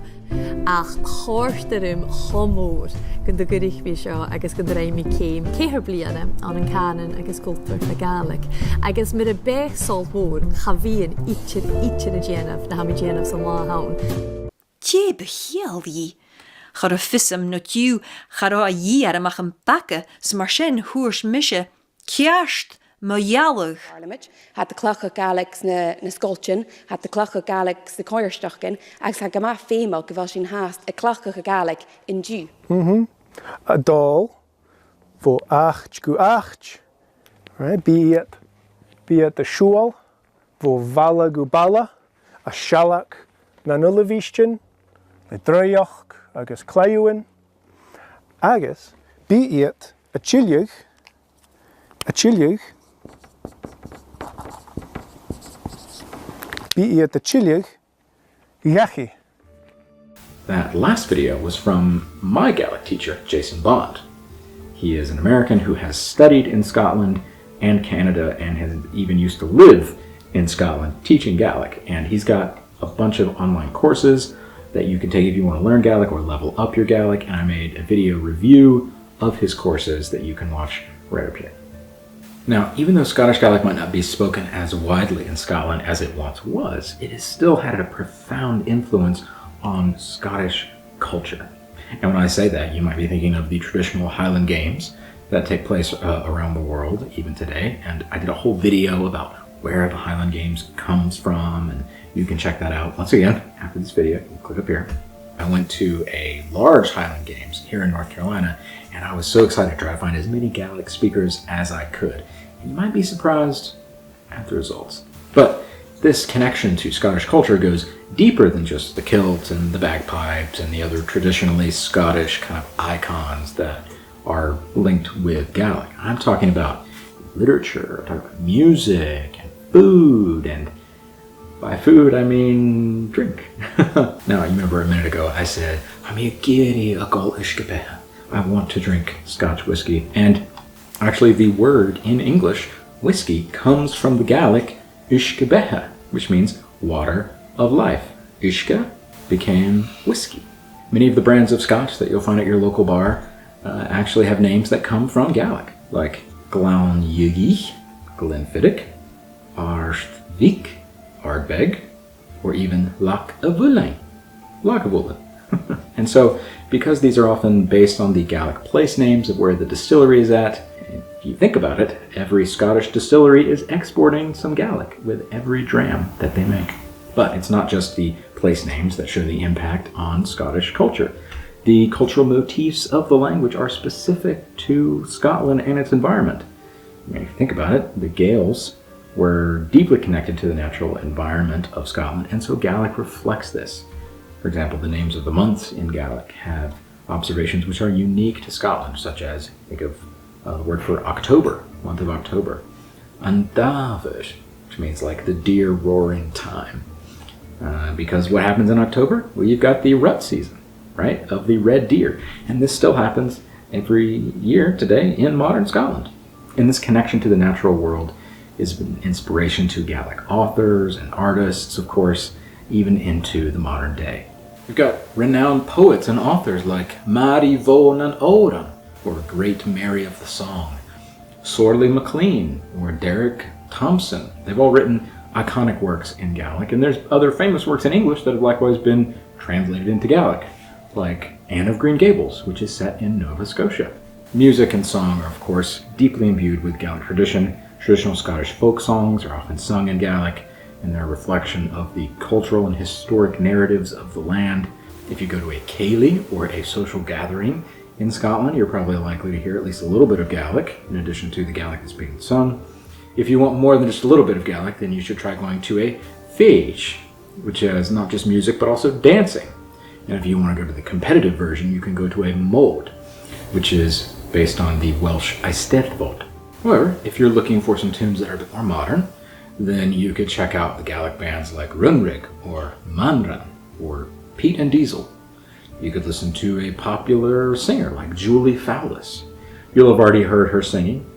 Ach, goorsterum homoor, kun de gericht wie zo, agus kun de mi keem, keer bliene aan een kanen, agus cultuur de Gaeilge, agus met een berg sol moor, ga wie een ietsje de jenef, na ha mi jenef zo la houn. Tje behiel die. Char a fissam no tiw, char a yi ar amach an bacca, smar sin húrs mishe, ciast mo Gaeilge. Parliament had the clocha Gaelics na Scotian, had the clocha Gaelics na Coirstochen, agus had gama fémal gyfal sin haast a clocha Gaelic in Jew. A dal, vo acht gu acht, right? Be it the shul, vo vala gu bala, a shalak na nullavishtin, a dryoch, agus clayuin, agus be it a chiliug, be it the chiliug, yachi. That last video was from my Gaelic teacher, Jason Bond. He is an American who has studied in Scotland and Canada and has even used to live in Scotland teaching Gaelic. And he's got a bunch of online courses that you can take if you want to learn Gaelic or level up your Gaelic, and I made a video review of his courses that you can watch right up here. Now, even though Scottish Gaelic might not be spoken as widely in Scotland as it once was, it has still had a profound influence on Scottish culture. And when I say that, you might be thinking of the traditional Highland games that take place around the world, even today, and I did a whole video about where the Highland games comes from, and you can check that out once again after this video. Click up here. I went to a large Highland Games here in North Carolina, and I was so excited to try to find as many Gaelic speakers as I could. And you might be surprised at the results. But this connection to Scottish culture goes deeper than just the kilt and the bagpipes and the other traditionally Scottish kind of icons that are linked with Gaelic. I'm talking about literature, I'm talking about music and food, and by food I mean drink. Now, you remember a minute ago I said, I'm a giddy a gol ishkabeha. I want to drink Scotch whiskey. And actually the word in English, whiskey, comes from the Gaelic ishkabeha, which means water of life. Ishka became whiskey. Many of the brands of Scotch that you'll find at your local bar actually have names that come from Gaelic, like Gàidhlig, Glenfiddich, Ardvik, Ardbeg, or even Lagavulin. And so, because these are often based on the Gaelic place names of where the distillery is at, if you think about it, every Scottish distillery is exporting some Gaelic with every dram that they make. But it's not just the place names that show the impact on Scottish culture. The cultural motifs of the language are specific to Scotland and its environment. I mean, if you think about it, the Gaels were deeply connected to the natural environment of Scotland, and so Gaelic reflects this. For example, the names of the months in Gaelic have observations which are unique to Scotland, such as, think of the word for October, month of October. Andavish, which means like the deer roaring time. Because what happens in October? Well, you've got the rut season, right, of the red deer. And this still happens every year today in modern Scotland. And this connection to the natural world is an inspiration to Gaelic authors and artists, of course, even into the modern day. We've got renowned poets and authors like Mary Vaughan Oran, or Great Mary of the Song, Sorley MacLean, or Derek Thompson. They've all written iconic works in Gaelic, and there's other famous works in English that have likewise been translated into Gaelic, like Anne of Green Gables, which is set in Nova Scotia. Music and song are, of course, deeply imbued with Gaelic tradition. Traditional Scottish folk songs are often sung in Gaelic, and they're a reflection of the cultural and historic narratives of the land. If you go to a Gaeilge, or a social gathering in Scotland, you're probably likely to hear at least a little bit of Gaelic, in addition to the Gaelic that's being sung. If you want more than just a little bit of Gaelic, then you should try going to a Féis, which has not just music, but also dancing. And if you want to go to the competitive version, you can go to a Mód, which is based on the Welsh Eisteddfod. However, if you're looking for some tunes that are a bit more modern, then you could check out the Gaelic bands like Runrig, or Manran, or Pete and Diesel. You could listen to a popular singer like Julie Fowlis. You'll have already heard her singing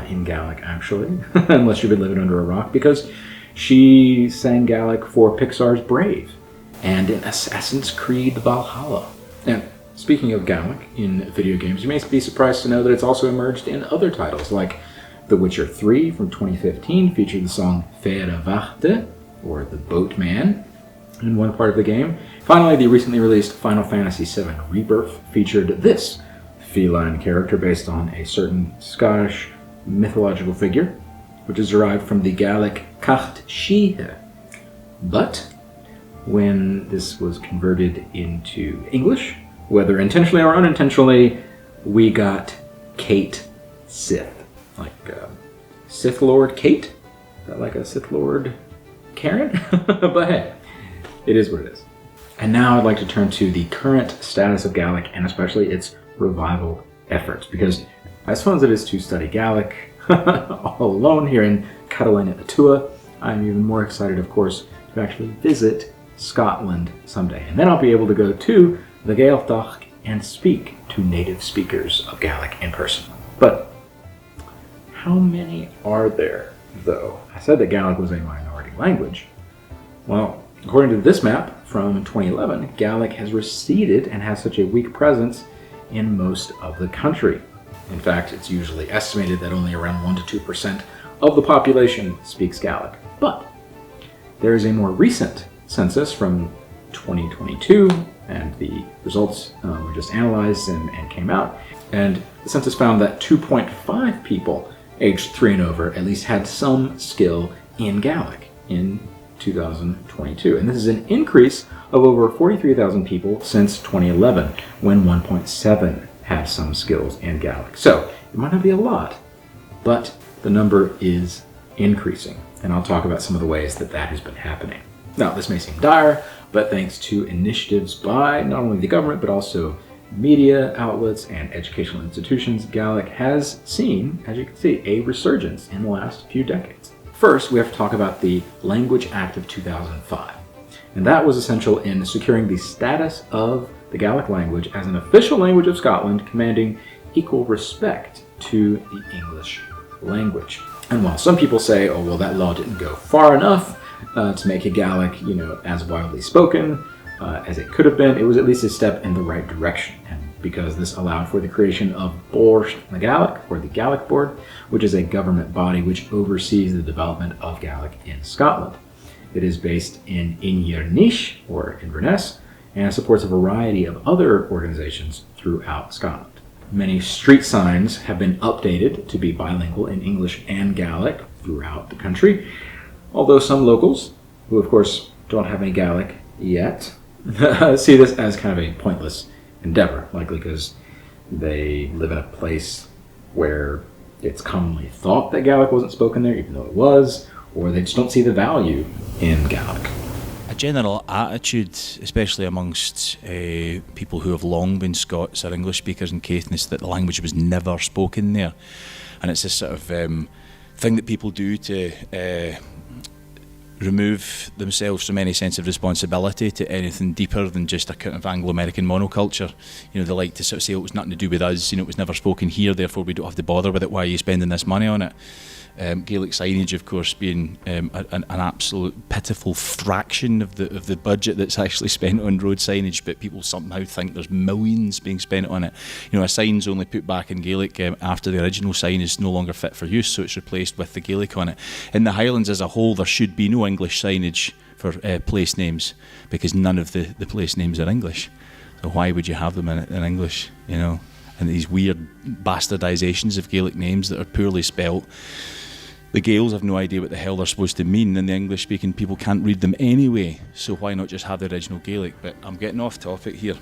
in Gaelic, actually, unless you've been living under a rock, because she sang Gaelic for Pixar's Brave and in Assassin's Creed Valhalla. And speaking of Gaelic in video games, you may be surprised to know that it's also emerged in other titles, like The Witcher 3 from 2015 featured the song Fera Vachte, or The Boatman, in one part of the game. Finally, the recently released Final Fantasy VII Rebirth featured this feline character based on a certain Scottish mythological figure, which is derived from the Gaelic Cacht Síhe. But when this was converted into English, whether intentionally or unintentionally, we got Kate Sith. Like Sith Lord Kate? Is that like a Sith Lord Karen? But hey, it is what it is. And now I'd like to turn to the current status of Gaelic, and especially its revival efforts, because as fun as it is to study Gaelic all alone here in Catalina Atua, I'm even more excited, of course, to actually visit Scotland someday. And then I'll be able to go to the Gaeltach and speak to native speakers of Gaelic in person. But how many are there, though? I said that Gaelic was a minority language. Well, according to this map from 2011, Gaelic has receded and has such a weak presence in most of the country. In fact, it's usually estimated that only around 1% to 2% of the population speaks Gaelic. But there is a more recent census from 2022, and the results were just analyzed and came out. And the census found that 2.5 people aged 3 and over at least had some skill in Gaelic in 2022. And this is an increase of over 43,000 people since 2011, when 1.7 had some skills in Gaelic. So it might not be a lot, but the number is increasing. And I'll talk about some of the ways that that has been happening. Now, this may seem dire, but thanks to initiatives by not only the government, but also media outlets and educational institutions, Gaelic has seen, as you can see, a resurgence in the last few decades. First, we have to talk about the Language Act of 2005. And that was essential in securing the status of the Gaelic language as an official language of Scotland, commanding equal respect to the English language. And while some people say, oh, well, that law didn't go far enough to make a Gaelic, as widely spoken as it could have been, it was at least a step in the right direction. And because this allowed for the creation of Bord na Gaelic, or the Gaelic Board, which is a government body which oversees the development of Gaelic in Scotland. It is based in Inverness, or Inverness, and supports a variety of other organizations throughout Scotland. Many street signs have been updated to be bilingual in English and Gaelic throughout the country, although some locals, who of course don't have any Gaelic yet, see this as kind of a pointless endeavor, likely because they live in a place where it's commonly thought that Gaelic wasn't spoken there, even though it was, or they just don't see the value in Gaelic. A general attitude, especially amongst people who have long been Scots or English speakers in Caithness, that the language was never spoken there. And it's this sort of thing that people do to remove themselves from any sense of responsibility to anything deeper than just a kind of Anglo-American monoculture. They like to sort of say, oh, it was nothing to do with us, it was never spoken here, therefore we don't have to bother with it, why are you spending this money on it? Gaelic signage, of course, being an absolute pitiful fraction of the budget that's actually spent on road signage, but people somehow think there's millions being spent on it. A sign's only put back in Gaelic after the original sign is no longer fit for use, so it's replaced with the Gaelic on it. In the Highlands as a whole, there should be no English signage for place names, because none of the place names are English. So why would you have them in English, And these weird bastardizations of Gaelic names that are poorly spelt. The Gaels have no idea what the hell they're supposed to mean, and the English-speaking people can't read them anyway, so why not just have the original Gaelic? But I'm getting off topic here.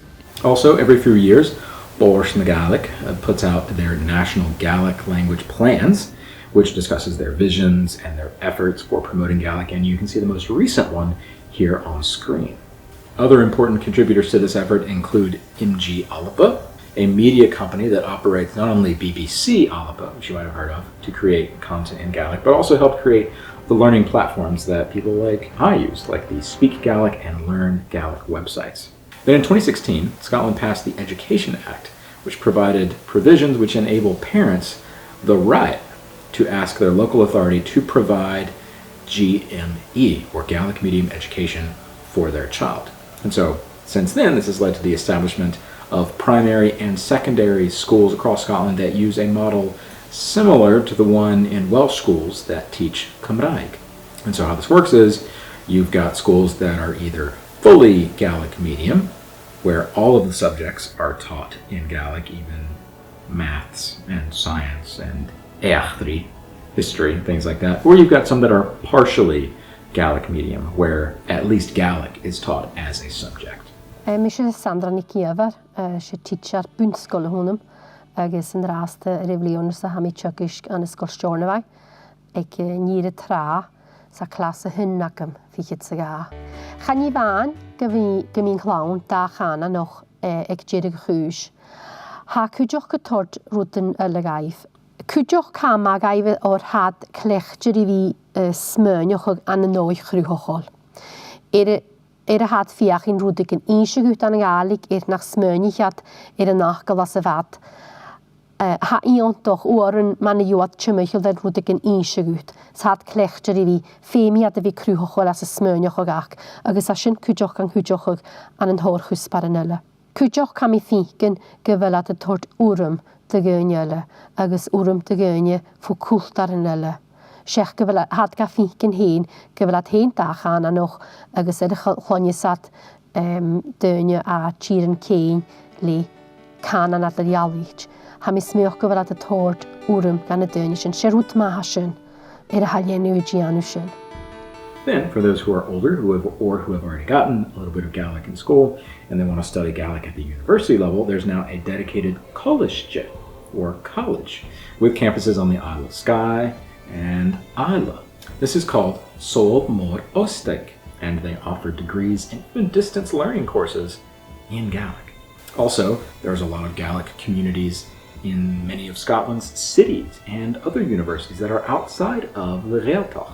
Also, every few years, Bord na Gaelic puts out their national Gaelic language plans, which discusses their visions and their efforts for promoting Gaelic, and you can see the most recent one here on screen. Other important contributors to this effort include MG Alapa, a media company that operates not only BBC Alapa, which you might have heard of, to create content in Gaelic, but also helped create the learning platforms that people like I use, like the Speak Gaelic and Learn Gaelic websites. Then in 2016, Scotland passed the Education Act, which provided provisions which enable parents the right to ask their local authority to provide GME, or Gaelic medium education, for their child. And so, since then, this has led to the establishment of primary and secondary schools across Scotland that use a model similar to the one in Welsh schools that teach Cymraeg. And so how this works is you've got schools that are either fully Gaelic medium, where all of the subjects are taught in Gaelic, even maths and science and éachtarí, history, things like that, or you've got some that are partially Gaelic medium, where at least Gaelic is taught as a subject. Mi sé Sandra Nikiavar, sé teacher bunscoile húnam, agus an rásta rivliúnar sa hami tugisc an ysgol Stornavai, ag níre tra sa clasa hynnagam fichit sa ga. Chani fan gymín chlawn da chana noch ag jirig chwys. Ha cwdioch gytord rwydyn y lygaif. Cwdioch cama gaif o'r had clechtir I fi smynioch an y noi chrwyhochol. A had fiach in rwdig yn eisiau gwyd an y Gaeilge nach smynioch y nachgal as y fad. Ha iontoch o'r man y ywad chymychol dad rwdig yn eisiau gwyd. Sa had clechtir I fi ffemi ad y fi chrwyhochol as y smynioch o gach. Agus asyn cwdioch an yn hor chwsbar yn yla. Cwdioch cam I thigyn gyfel at y tord wrym dy gynnyl, agus wrym dy gynny ffw cwltar yn yla. Siech gyfel had gaffigyn hyn, gyfel at hyn da chan anoch, agus chlonisat dynny a chir yn cein le can an at yr Gaeilge. Ha mi smioch gyfel at y tord wrym gan y dynny sy'n, sierwt ma hasyn, a halien yw gianw sy'n. Then, for those who are older who have already gotten a little bit of Gaelic in school and they want to study Gaelic at the university level, there's now a dedicated college, or college, with campuses on the Isle of Skye and Islay. This is called Sol Mor Ostig, and they offer degrees and even distance learning courses in Gaelic. Also, there's a lot of Gaelic communities in many of Scotland's cities and other universities that are outside of the Gaeltacht.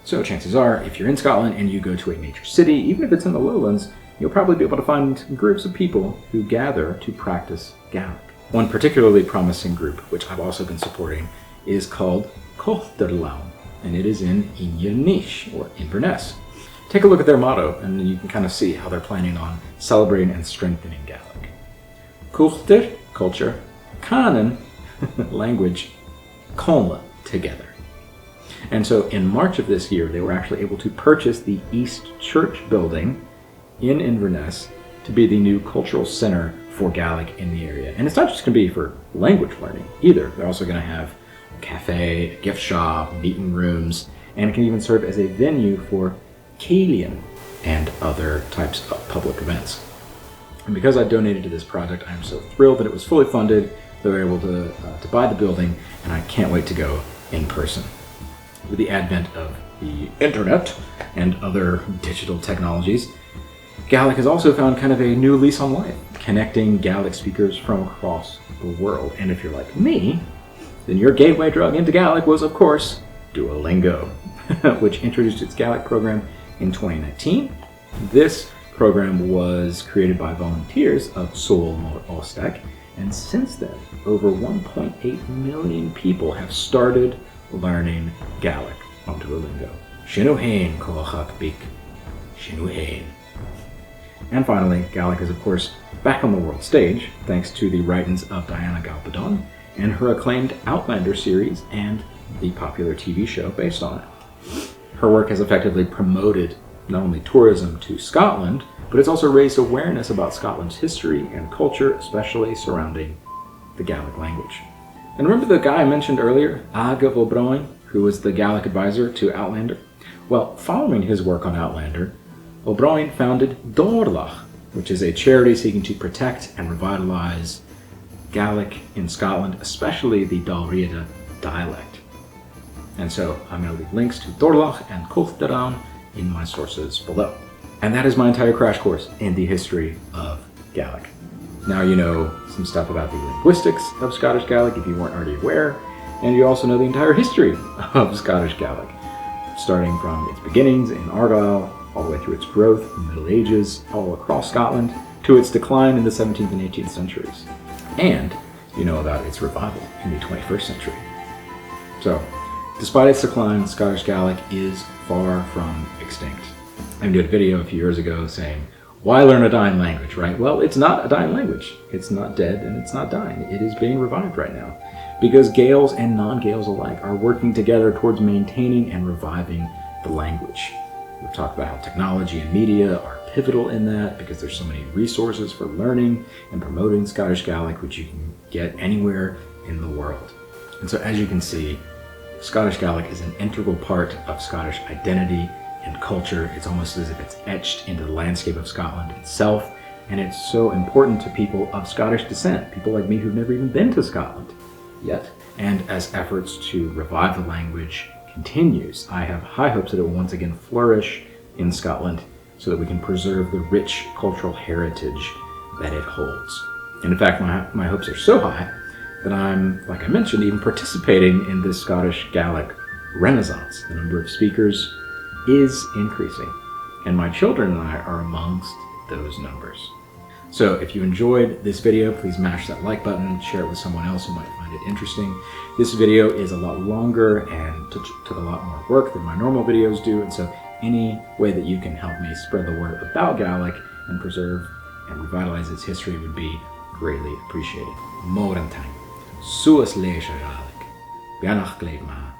So chances are, if you're in Scotland and you go to a major city, even if it's in the lowlands, you'll probably be able to find groups of people who gather to practice Gaelic. One particularly promising group, which I've also been supporting, is called Contextual, and it is in Innish, or Inverness. Take a look at their motto, and you can kind of see how they're planning on celebrating and strengthening Gaelic. Culture, culture, Canon, language, Conla, together. And so in March of this year, they were actually able to purchase the East Church building in Inverness to be the new cultural center for Gaelic in the area. And it's not just going to be for language learning either. They're also going to have a cafe, a gift shop, meeting rooms, and it can even serve as a venue for Gaeilge and other types of public events. And because I donated to this project, I'm so thrilled that it was fully funded. They were able to buy the building, and I can't wait to go in person. With the advent of the internet and other digital technologies, Gaelic has also found kind of a new lease on life, connecting Gaelic speakers from across the world. And if you're like me, then your gateway drug into Gaelic was, of course, Duolingo, which introduced its Gaelic program in 2019. This program was created by volunteers of Sol Mor Ostig, and since then, over 1.8 million people have started learning Gaelic on Duolingo. Shinuhain Koachak Bik. Shinuhain. And finally, Gaelic is of course back on the world stage, thanks to the writings of Diana Gabaldon and her acclaimed Outlander series and the popular TV show based on it. Her work has effectively promoted not only tourism to Scotland, but it's also raised awareness about Scotland's history and culture, especially surrounding the Gaelic language. And remember the guy I mentioned earlier, Agav O'Brien, who was the Gaelic advisor to Outlander? Well, following his work on Outlander, O'Brien founded Dorlach, which is a charity seeking to protect and revitalize Gaelic in Scotland, especially the Dal Riata dialect. And so I'm going to leave links to Dorlach and Contextual in my sources below. And that is my entire crash course in the history of Gaelic. Now you know some stuff about the linguistics of Scottish Gaelic if you weren't already aware, and you also know the entire history of Scottish Gaelic, starting from its beginnings in Argyll, all the way through its growth in the Middle Ages, all across Scotland, to its decline in the 17th and 18th centuries. And you know about its revival in the 21st century. So, despite its decline, Scottish Gaelic is far from extinct. I did a video a few years ago saying, why learn a dying language, right? Well, it's not a dying language. It's not dead and it's not dying. It is being revived right now because Gaels and non-Gaels alike are working together towards maintaining and reviving the language. We've talked about how technology and media are pivotal in that because there's so many resources for learning and promoting Scottish Gaelic, which you can get anywhere in the world. And so as you can see, Scottish Gaelic is an integral part of Scottish identity and culture. It's almost as if it's etched into the landscape of Scotland itself, and it's so important to people of Scottish descent, people like me who've never even been to Scotland yet. And as efforts to revive the language continues, I have high hopes that it will once again flourish in Scotland so that we can preserve the rich cultural heritage that it holds. And in fact, my hopes are so high that I'm, like I mentioned, even participating in this Scottish Gaelic renaissance. The number of speakers is increasing, and my children and I are amongst those numbers. So if you enjoyed this video, please mash that like button, share it with someone else who might find it interesting. This video is a lot longer and took a lot more work than my normal videos do, and so any way that you can help me spread the word about Gaelic and preserve and revitalize its history would be greatly appreciated. Morantain, suas leisha Gaelic, Bianach Gleidma.